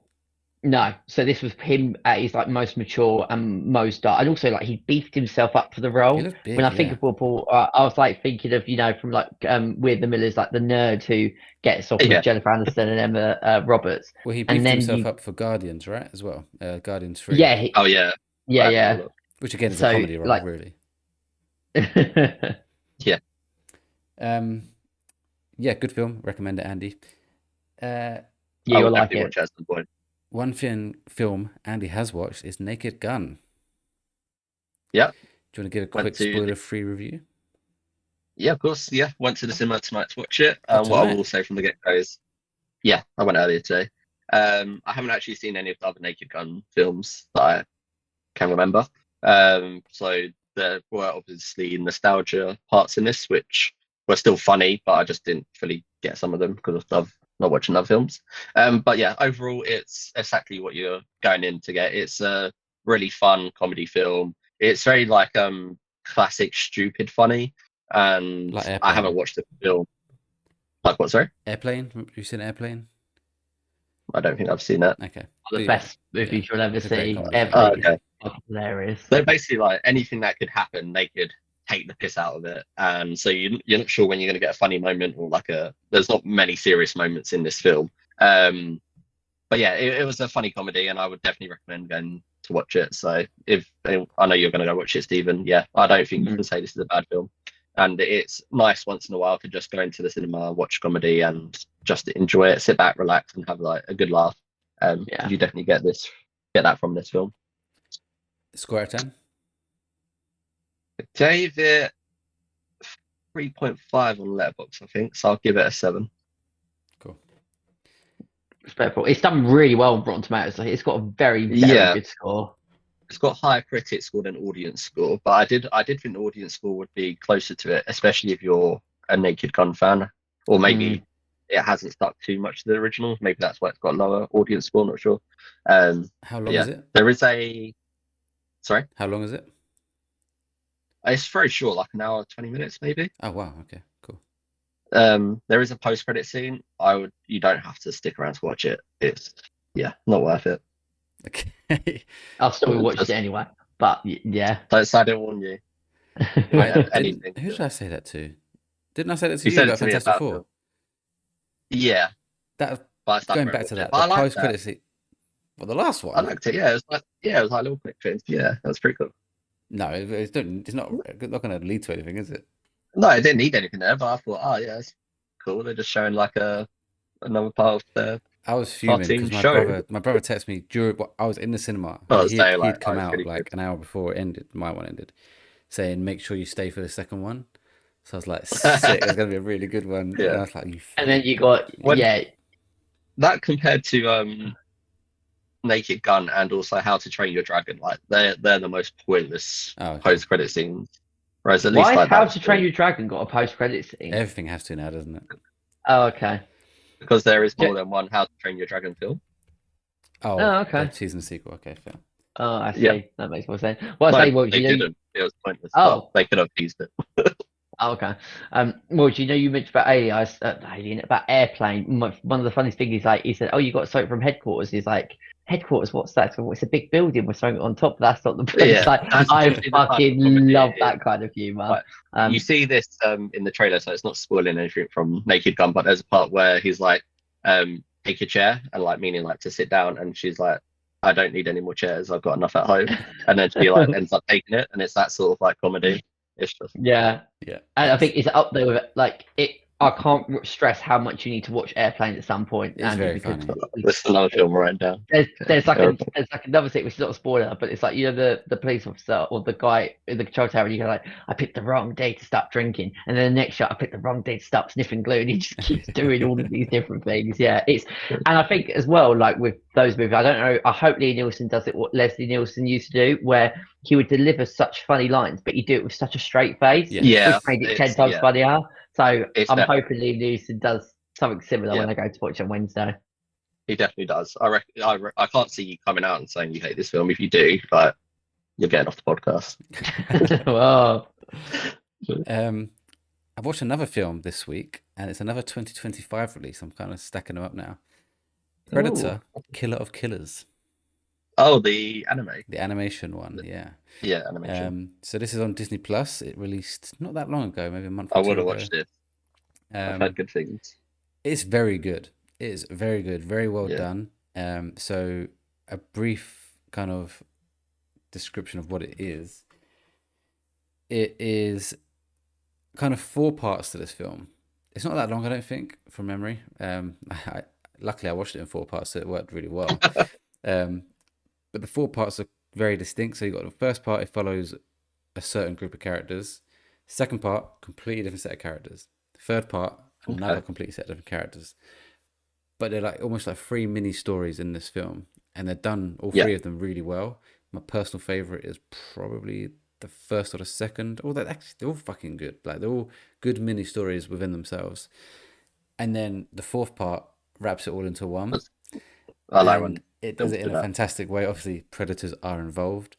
No, so this was him at his like most mature and most dark, and also like he beefed himself up for the role. He looked big, When I think of Will Paul, I was like thinking of from like We're the Millers, like the nerd who gets off with Jennifer Aniston and Emma Roberts. Well, he beefed himself up for Guardians, right? As well, Guardians 3. Yeah. Yeah. Which again is a comedy role, like, really. Yeah. Yeah, good film. Recommend it, Andy. You'll like it. Watch at some point. One film Andy has watched is Naked Gun. Yeah. Do you want to give a quick spoiler-free review? Yeah, of course. Yeah, went to the cinema tonight to watch it. What I will say from the get-go is, yeah, I went earlier today. I haven't actually seen any of the other Naked Gun films that I can remember. So there were obviously nostalgia parts in this, which were still funny, but I just didn't fully get some of them because of not watching other films. But yeah, overall, it's exactly what you're going in to get. It's a really fun comedy film. It's very like classic stupid funny, and like I haven't watched the film. Like what? Sorry, Airplane. Have you seen Airplane? I don't think I've seen that. Okay, the best movies you'll ever see. Okay. Hilarious. They're basically like anything that could happen, they could take the piss out of it, and so you're not sure when you're going to get a funny moment or there's not many serious moments in this film. But yeah, it was a funny comedy, and I would definitely recommend going to watch it. So if I know you're going to go watch it, Stephen, yeah, I don't think you can say this is a bad film, and it's nice once in a while to just go into the cinema, watch comedy, and just enjoy it, sit back, relax, and have like a good laugh. You definitely get that from this film. Score out of 10. Gave it 3.5 on Letterboxd, I think, so I'll give it a 7. Cool. Respectful. It's done really well on Rotten Tomatoes. Like, it's got a very good score. It's got higher critic score than audience score, but I did think the audience score would be closer to it, especially if you're a Naked Gun fan, or maybe it hasn't stuck too much to the original. Maybe that's why it's got a lower audience score. Not sure. How long is it? There is a. Sorry. How long is it? It's very short, like an hour, 20 minutes, maybe. Oh wow! Okay, cool. There is a post-credit scene. You don't have to stick around to watch it. It's not worth it. Okay. I'll still watch it anyway. But yeah. So I don't warn you. Anything. Who did I say that to? Didn't I say that to you? You about Fantastic Four? Yeah. Going back to that, the post-credit scene. Well, the last one. I liked it. Yeah, it was like a little quick thing. Yeah, that was pretty cool. No, it's not going to lead to anything, is it? No, it didn't need anything there, but I thought, it's cool. They're just showing like another part of the. I was fuming because my brother texted me I was in the cinema. He'd come out like an hour before it ended. My one ended, saying make sure you stay for the second one. So I was like, sick. It's gonna be a really good one. Yeah. And I was like, and then you got that compared to Naked Gun and also How to Train Your Dragon, like they're the most pointless post-credit scenes. Whereas why How to Train Your Dragon got a post-credit scene? Everything has to now, doesn't it? Oh, okay. because there is more than one How to Train Your Dragon film. Oh, okay. they're teasing the sequel. Okay, fair. Oh, I see. Yeah. That makes more sense. Well, I say, well, they you know, didn't. It was pointless. Oh. Well, they could have teased it. Oh, okay. Well, do you know you mentioned about Alien, about Airplane? One of the funniest things is like he said, "Oh, you got something from headquarters." He's like, "Headquarters? What's that?" So, it's a big building with something on top. That's not the place. Yeah, Like, that's I literally the type of fucking comedy love it that is. kind of humor. Right. You see this in the trailer, so it's not spoiling anything from Naked Gun, but there's a part where he's like, take a chair, and like meaning like to sit down, and she's like, I don't need any more chairs, I've got enough at home. And then she like ends up taking it, and it's that sort of like comedy. It's just Yeah. Yeah. And I think it's up there with it. Like it. I can't stress how much you need to watch Airplane at some point. It's very funny. This is another film right down. There's like another thing which is not a spoiler, but it's like, you know, the police officer or the guy in the control tower, and you go like, I picked the wrong day to stop drinking, and then the next shot I picked the wrong day to stop sniffing glue, and he just keeps doing all of these different things. Yeah, and I think as well, like with those movies, I don't know, I hope Lee Nielsen does it what Leslie Nielsen used to do, where he would deliver such funny lines, but he'd do it with such a straight face, Yeah, which made it 10 times funnier. So I'm hoping Lee Nielsen does something similar when I go to watch on Wednesday. He definitely does. I can't see you coming out and saying you hate this film. If you do, like, you're getting off the podcast. Wow. I've watched another film this week, and it's another 2025 release. I'm kind of stacking them up now. Predator, Killer of Killers. Oh, the anime. The animation one, yeah. Yeah, animation. So this is on Disney Plus. It released not that long ago, maybe a month or two I would have ago. watched it. I've heard good things. It's very good. It is very good, very well done. So a brief kind of description of what it is. It is kind of 4 parts to this film. It's not that long, I don't think, from memory. Luckily, I watched it in 4 parts, so it worked really well. But the 4 parts are very distinct. So you've got the first part, it follows a certain group of characters. Second part, completely different set of characters. Third part, another completely set of different characters. But they're like almost like 3 mini stories in this film, and they're done, all 3 of them, really well. My personal favorite is probably the first or the second. Oh, they're all fucking good. Like, they're all good mini stories within themselves. And then the 4th part wraps it all into one. I like when it does it in a fantastic way. Obviously, predators are involved.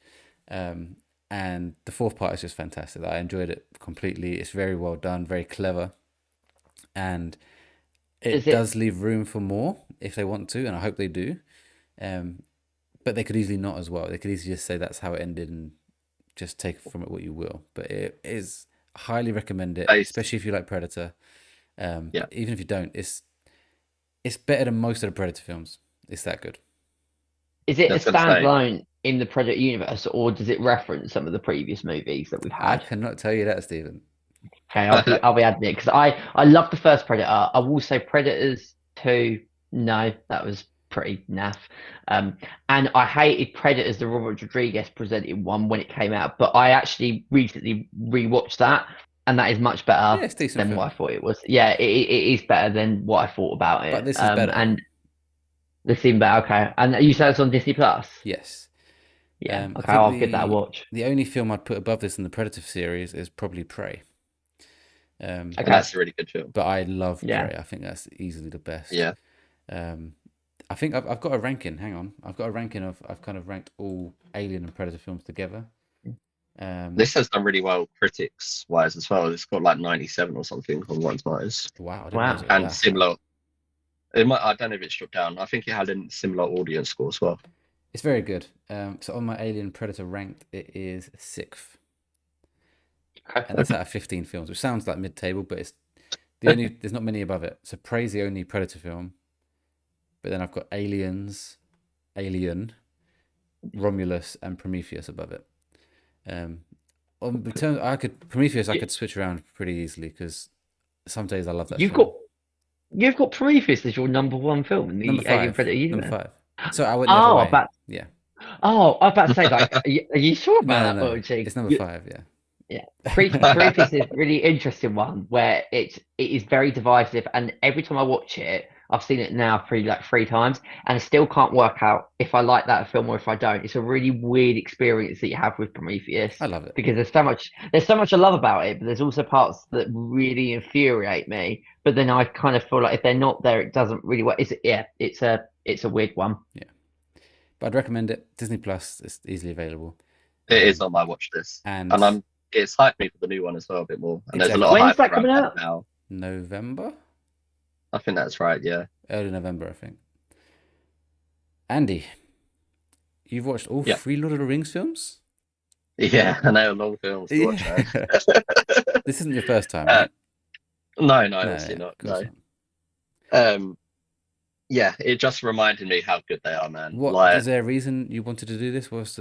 And the 4th part is just fantastic. I enjoyed it completely. It's very well done, very clever. And it does leave room for more if they want to, and I hope they do. But they could easily not as well. They could easily just say that's how it ended and just take from it what you will. But it is highly recommend it, especially if you like Predator. Even if you don't, it's better than most of the Predator films. It's that good. Is it a standalone in the Predator universe, or does it reference some of the previous movies that we've had? I cannot tell you that, Stephen. Okay, I'll be adding it because I love the first Predator. I will say Predators 2, no, that was pretty naff. And I hated Predators, the Robert Rodriguez presented one when it came out, but I actually recently rewatched that, and that is much better than what I thought it was. Yeah, it is better than what I thought about it. But this is better. And this seemed better, okay. And you said it's on Disney Plus? Yes. Yeah, okay, I'll give that a watch. The only film I'd put above this in the Predator series is probably Prey. Okay, that's a really good film. But I love Prey. I think that's easily the best. Yeah. I think I've got a ranking. Hang on, I've got a ranking of I've kind of ranked all Alien and Predator films together. This has done really well critics wise as well. It's got like 97 or something on Rotten Tomatoes. Wow. And similar. I don't know if it's struck down. I think it had a similar audience score as well. It's very good. So on my Alien Predator ranked, it is 6th. Okay. And that's out of 15 films, which sounds like mid-table, but it's the only. There's not many above it. So Prey's the only Predator film, but then I've got Alien, Romulus, and Prometheus above it. On return, Prometheus I could switch around pretty easily because some days I love that. You've got Prometheus as your number 1 film in the Alien Predator universe. Number 5. So I went the other way. Yeah. Oh, I was about to say, like, are you sure about that? No. It's number 5. Yeah. Yeah, Prometheus is a really interesting one where it is very divisive, and every time I watch it, I've seen it now three times, and I still can't work out if I like that film or if I don't. It's a really weird experience that you have with Prometheus I love it. because there's so much I love about it, but there's also parts that really infuriate me. But then I kind of feel like if they're not there, it doesn't really work. It's a weird one. But I'd recommend it. Disney Plus is easily available. It is on my watch list, And and it's hyped me for the new one as well a bit more. And there's a Exactly. lot of When's hype that coming around out? that now. November? I think that's right. Yeah. Early November, I think. Andy, you've watched all Yeah. 3 Lord of the Rings films? Yeah, I know, long films to watch. This isn't your first time, Uh, right? No, No, obviously yeah, not. of course No. Yeah, it just reminded me how good they are, man. What Like, was there a reason you wanted to do this? Was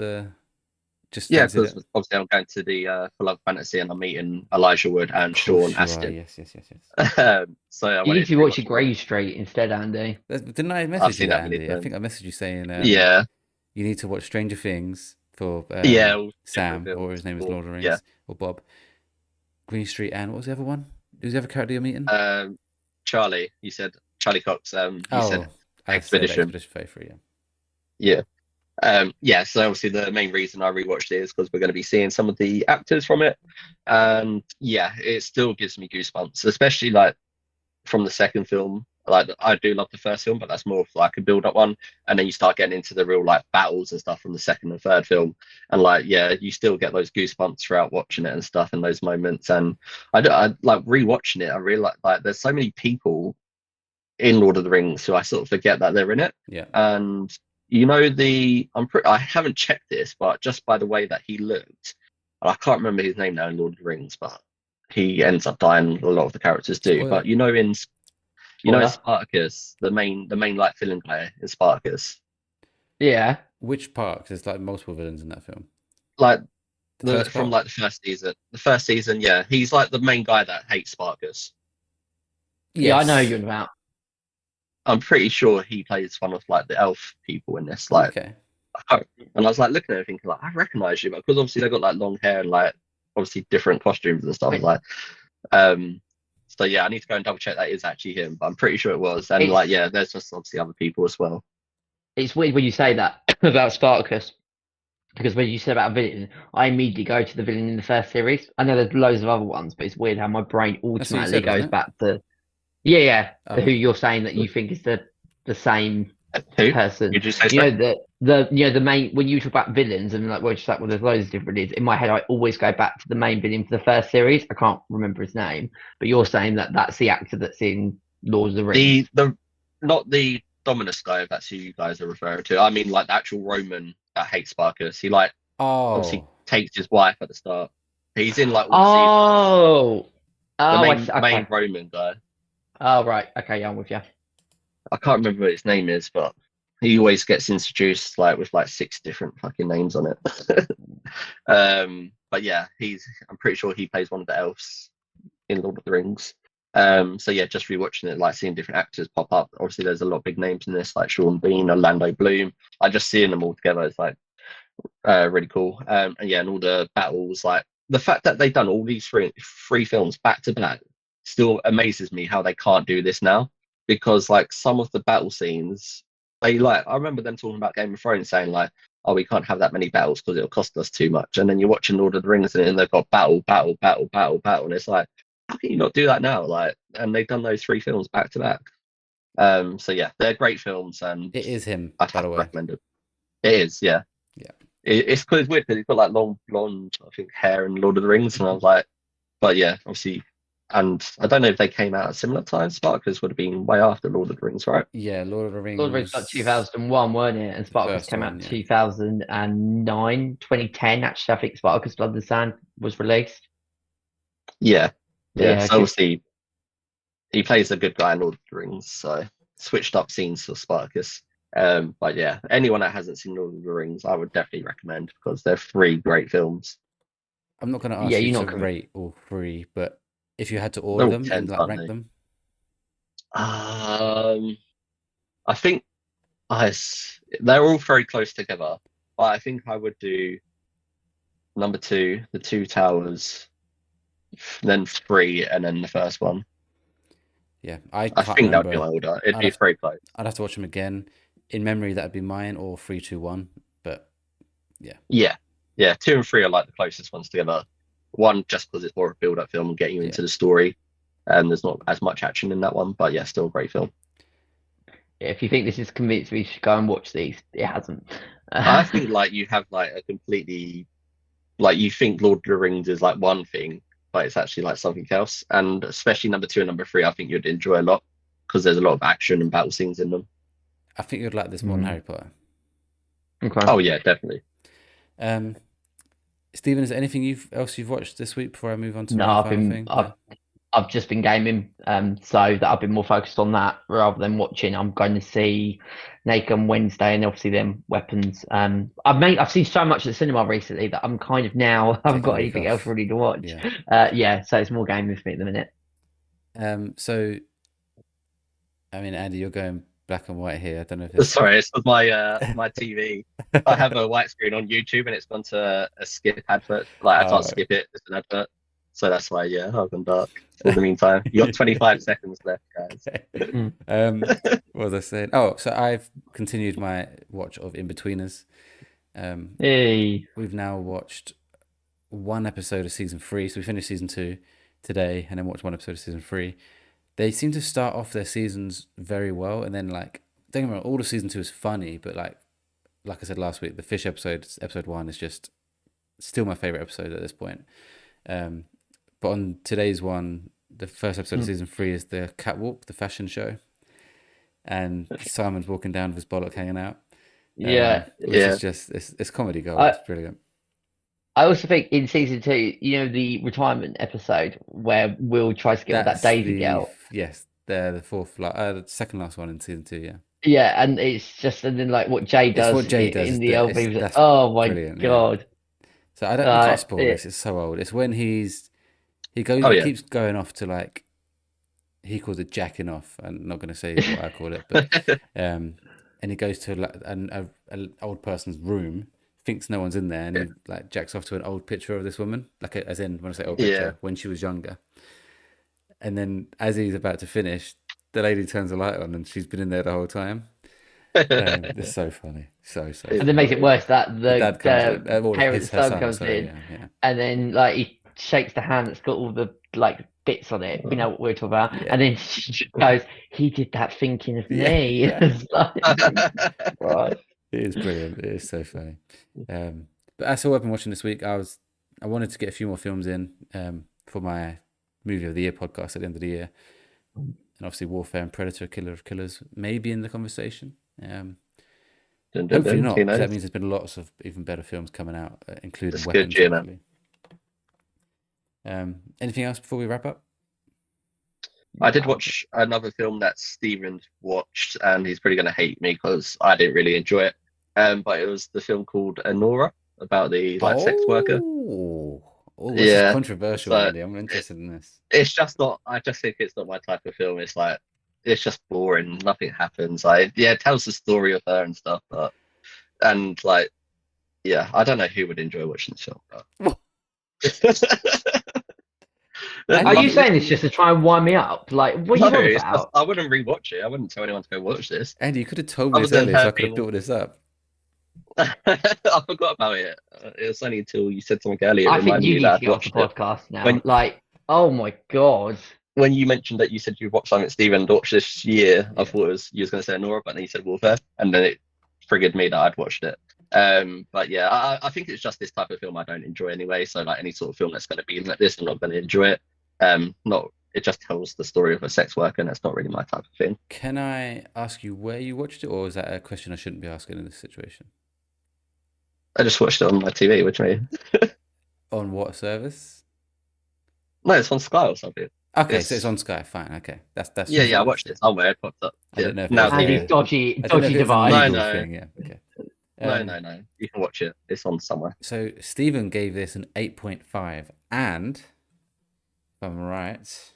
just yeah, fancied because it? obviously I'm going to the For Love Fantasy and I'm meeting Elijah Wood and Of Sean course you are. Astin. Yes. So I You wanted need to to watch rewatch Grey Street instead, Andy. Didn't I I've message you seen that, that many Andy? I times. think I messaged you saying Yeah, you need to watch Stranger Things for yeah, all different Sam, or his films. name is Lord of the Yeah, Rings, or Bob. Green Street, and what was the other one? Who's the other character you're meeting? Charlie, you said Charlie Cox. You said I said Expedition. Expedition 33, Yeah. Yeah, so obviously the main reason I rewatched it is because we're going to be seeing some of the actors from it, and yeah, it still gives me goosebumps, especially like from the second film. Like I do love the first film, but that's more of like a build-up one, and then you start getting into the real like battles and stuff from the second and third film, and like yeah, you still get those goosebumps throughout watching it and stuff in those moments. And I like rewatching it. I really like there's so many people in Lord of the Rings who I sort of forget that they're in it. Yeah. And I haven't checked this, but just by the way that he looked, and I can't remember his name now in Lord of the Rings, but he ends up dying. A lot of the characters do. Spoiler. But in Spoiler. Spartacus, the main like villain player in Spartacus, Yeah. Which part? 'Cause there's like multiple villains in that film. like The first from part? like the first season. The first season, yeah, he's like the main guy that hates Spartacus. Yeah, I know who Yes. you're about. I'm pretty sure he plays one of like the elf people in this. Like, Okay. and I was like looking at it thinking like I recognize you, but because obviously they got like long hair and like obviously different costumes and stuff. I was like, so yeah, I need to go and double check that is actually him, but I'm pretty sure it was. And like yeah, there's just obviously other people as well. It's weird when you say that about Spartacus, because when you said about a villain, I immediately go to the villain in the first series. I know there's loads of other ones, but it's weird how my brain That's what you automatically said, goes wasn't it? back to yeah, Oh, who okay. you're saying that you think is the same Who? person. Did you say You so? know the main when you talk about villains and like well, just like well, there's loads of different villains. In my head, I always go back to the main villain for the first series. I can't remember his name, but you're saying that that's the actor that's in Lord of the Rings. The not the Dominus guy, if that's who you guys are referring to. I mean like the actual Roman that hates Spartacus. He like obviously Oh, takes his wife at the start. He's in like all seasons. The I see. main Okay. Roman guy. Oh right. Okay, yeah, I'm with you. I can't remember what his name is, but he always gets introduced like with like 6 different fucking names on it. But yeah, I'm pretty sure he plays one of the elves in Lord of the Rings. So yeah, just rewatching it, like seeing different actors pop up. Obviously, there's a lot of big names in this, like Sean Bean, Orlando Bloom. I just seeing them all together is like really cool. And yeah, and all the battles, like the fact that they've done all these three films back to back, still amazes me how they can't do this now. Because like some of the battle scenes, I remember them talking about Game of Thrones, saying like, "Oh, we can't have that many battles because it'll cost us too much." And then you're watching Lord of the Rings, and they've got battle, and it's like, how can you not do that now? Like, and they've done those 3 films back to back. So yeah, they're great films, and it is him, I'd by have the to way. recommend it. It is, yeah. Yeah. It's weird because he's got like long blonde, I think, hair in Lord of the Rings, and I was like, but yeah, obviously, and I don't know if they came out at similar times. Spartacus would have been way after Lord of the Rings, right? Yeah, Lord of the Rings. Lord of the Rings got 2001, weren't it? And Spartacus First came one, out yeah. 2009, 2010. Actually, I think Spartacus Blood and Sand was released. Yeah. Yeah, So obviously, he plays a good guy in Lord of the Rings, so switched up scenes for Spartacus. But yeah, anyone that hasn't seen Lord of the Rings, I would definitely recommend because they're 3 great films. I'm not going to ask Yeah, you you're to not gonna. rate all 3, but if you had to order They're all them and 10s, like aren't rank they? them, I think they're all very close together, but I think I would do number 2, the 2 Towers, then 3, and then the first one. Yeah, I I can't think that would be remember. my order. It'd I'd be have, very close. I'd have to watch them again. In memory, that'd be mine or 3, 2, 1. But Yeah, 2 and 3 are like the closest ones together. 1 just because it's more of a build-up film and getting you Yeah. into the story. There's not as much action in that one, but yeah, still a great film. Yeah, if you think this has convinced me to go and watch these, it hasn't. I think like you have like a completely like you think Lord of the Rings is like one thing, but it's actually like something else. And especially number 2 and number 3, I think you'd enjoy a lot because there's a lot of action and battle scenes in them. I think you'd like this more than Harry Potter. Okay. Oh yeah, definitely. Stephen, is there anything else you've watched this week before I move on to No, my I've final been thing? I've just been gaming, so that I've been more focused on that rather than watching. I'm going to see Naked on Wednesday, and obviously them Weapons. I've seen so much at the cinema recently that I'm kind of now I haven't Taking a got week anything off. else really to watch. Yeah. So it's more gaming for me at the minute. So, I mean, Andy, you're going black and white here. I don't know if it's Sorry, it's my TV. I have a white screen on YouTube and it's gone to a skip advert. Like I can't skip it. It's an advert. So that's why, yeah, I've gone dark. In the meantime, you got 25 seconds left, guys. What was I saying? Oh, so I've continued my watch of Inbetweeners. Hey, We've now watched 1 episode of season 3. So we finished season 2 today, and then watched 1 episode of season 3. They seem to start off their seasons very well, and then like don't get me wrong, all of season 2 is funny, but like I said last week, the fish episode 1 is just still my favorite episode at this point. But on today's one, the first episode of season 3 is the catwalk, the fashion show, and Simon's walking down with his bollock hanging out. yeah. Which is just it's comedy gold. It's brilliant. I also think in season 2, the retirement episode where Will tries to get with that Daisy girl. Yes, the second last one in season 2. Yeah. Yeah, and it's just and then like what Jay does. What Jay does in the old that's people. Oh my brilliant, god! So I can't spoil this. It's so old. It's when he keeps going off to like he calls it jacking off. I'm not going to say what I call it, but and he goes to like an old person's room, thinks no one's in there, and he like jacks off to an old picture of this woman, like as in when I say old picture, when she was younger. And then as he's about to finish, the lady turns the light on, and she's been in there the whole time. It's so funny, so and then makes it worse that the dad comes in, parent's son comes in, and then like he shakes the hand that's got all the like bits on it. We know what we're talking about, and then she goes, "He did that thinking of me." It's like, right. It is brilliant. It is so funny. But that's all I've been watching this week. I wanted to get a few more films in for my movie of the year podcast at the end of the year, and obviously Warfare and Predator, Killer of Killers, maybe in the conversation. Hopefully not, because that means there's been lots of even better films coming out, including Weapons. Good, anything else before we wrap up? I did watch another film that Steven watched, and he's probably going to hate me because I didn't really enjoy it. But it was the film called Anora about the sex worker. This is controversial, Andy. I'm interested in this. It's just not. I just think it's not my type of film. It's like it's just boring. Nothing happens. It tells the story of her and stuff, I don't know who would enjoy watching this film. Are you saying this just to try and wind me up? Like, what are you on about? I wouldn't rewatch it. I wouldn't tell anyone to go watch this. Andy, you could have told me this earlier, so I could have built this up. I forgot about it. It was only until you said something earlier. I think you need to get off the podcast now. Oh my god. When you mentioned that you said you watched something Steven watched this year, I thought you was going to say Anora, but then you said Warfare, and then it triggered me that I'd watched it. But yeah, I think it's just this type of film I don't enjoy anyway. So like any sort of film that's going to be like this, I'm not going to enjoy it. It just tells the story of a sex worker, and that's not really my type of thing. Can I ask you where you watched it, or is that a question I shouldn't be asking in this situation? I just watched it on my TV, which means on what service? No, it's on Sky or something. Okay, so it's on Sky. Fine. Okay, that's I watched it somewhere. It popped up. I don't know if Andy's dodgy device. No. Yeah. Okay. No. You can watch it. It's on somewhere. So Stephen gave this an 8.5, and if I'm right,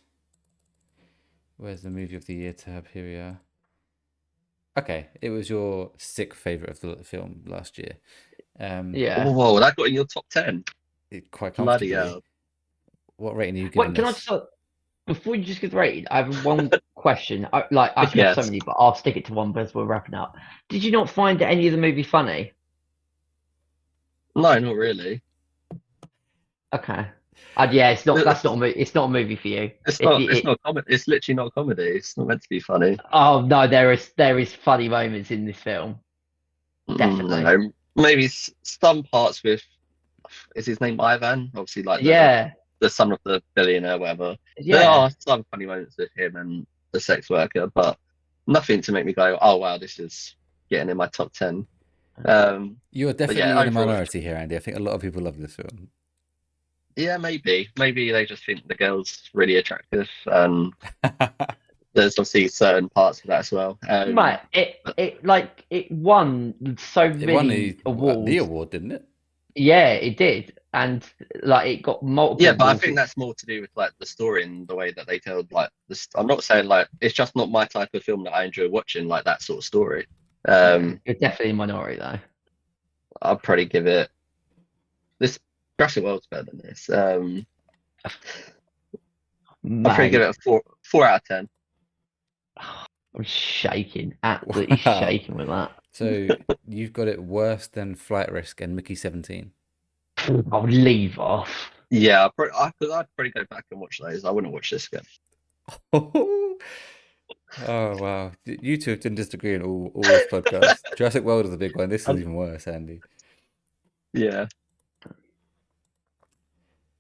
where's the movie of the year tab? Here we are. Okay, it was your 6th favorite of the film last year. Yeah. Whoa, that got in your top 10. Quite comfortably. Bloody hell. What rating are you giving this? Before you just get rated, I have one question. I could have so Yes. many, but I'll stick it to one because we're wrapping up. Did you not find any of the movie funny? No, not really. Okay. Yeah, it's not. That's not a movie. It's not a movie for you. It's If not. you, It's not comedy. It's literally not comedy. It's not meant to be funny. oh no, there is funny moments in this film. Definitely. No, maybe some parts with. Is his name Ivan? Obviously, like Yeah. the son of the billionaire, whatever. There Yeah. are some funny moments with him and the sex worker, but nothing to make me go, "Oh wow, this is getting in my top 10." You are definitely yeah, in a overall, minority here, Andy. I think a lot of people love this film. yeah, maybe they just think the girl's really attractive, and there's obviously certain parts of that as well. Mate, it won so It won many the awards. award, didn't it? Yeah, it did, and like it got multiple. Yeah, but I awards. think that's more to do with like the story and the way that they tell like this. I'm not saying like it's just not my type of film that I enjoy watching, like that sort of story. It's definitely a minority though. I'll probably give it this. Jurassic World's better than this. I'll probably give Mate, it a 4 out of 10. I'm shaking, absolutely Wow. shaking with that. So you've got it worse than Flight Risk and Mickey 17. I'll leave off. Yeah, I'd probably go back and watch those. I wouldn't watch this again. Oh wow! You two didn't disagree in all this podcast. Jurassic World is the big one. This is even worse, Andy. Yeah.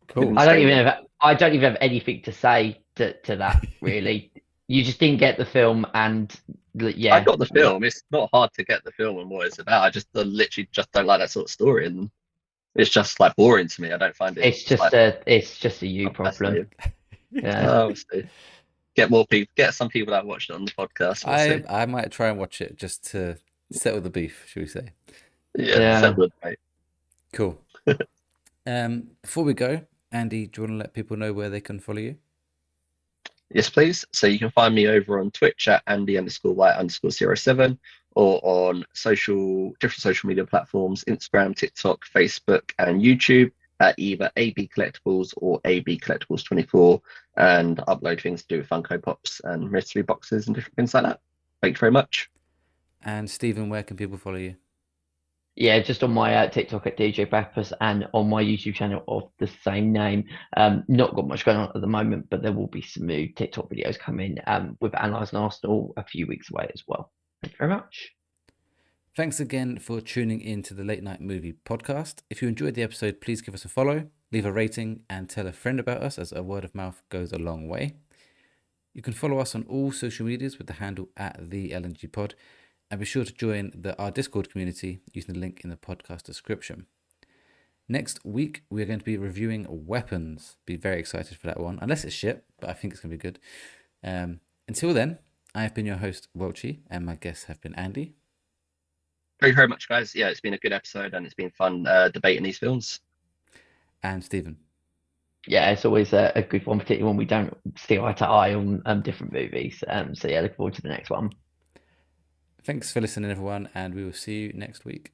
Cool. I don't even have anything to say to that really. You just didn't get the film, and yeah, I got the film. It's not hard to get the film and what it's about. I just literally just don't like that sort of story, and it's just like boring to me. I don't find it. It's just like, a you problem. Yeah. Obviously. Get more people, get some people that watched it on the podcast. We'll see. I might try and watch it just to settle the beef, should we say? Yeah, that would, mate. Cool. Before we go, Andy, do you want to let people know where they can follow you? Yes, please. So you can find me over on Twitch at Andy_White_07 or on different social media platforms, Instagram, TikTok, Facebook, and YouTube at either AB Collectibles or AB Collectibles 24, and upload things to do with Funko Pops and mystery boxes and different things like that. Thank you very much. And Stephen, where can people follow you? Yeah, just on my TikTok at DJ Bappers and on my YouTube channel of the same name. Not got much going on at the moment, but there will be some new TikTok videos coming with Analysing Arsenal a few weeks away as well. Thank you very much. Thanks again for tuning in to the Late Night Movie Podcast. If you enjoyed the episode, please give us a follow, leave a rating, and tell a friend about us, as a word of mouth goes a long way. You can follow us on all social medias with the handle at the LNG Pod. And be sure to join our Discord community using the link in the podcast description. Next week, we're going to be reviewing Weapons. Be very excited for that one. Unless it's shit, but I think it's going to be good. Until then, I have been your host, Welchy, and my guests have been Andy. Thank you very much, guys. Yeah, it's been a good episode and it's been fun debating these films. And Stephen. Yeah, it's always a good one, particularly when we don't see eye to eye on different movies. So yeah, looking forward to the next one. Thanks for listening, everyone, and we will see you next week.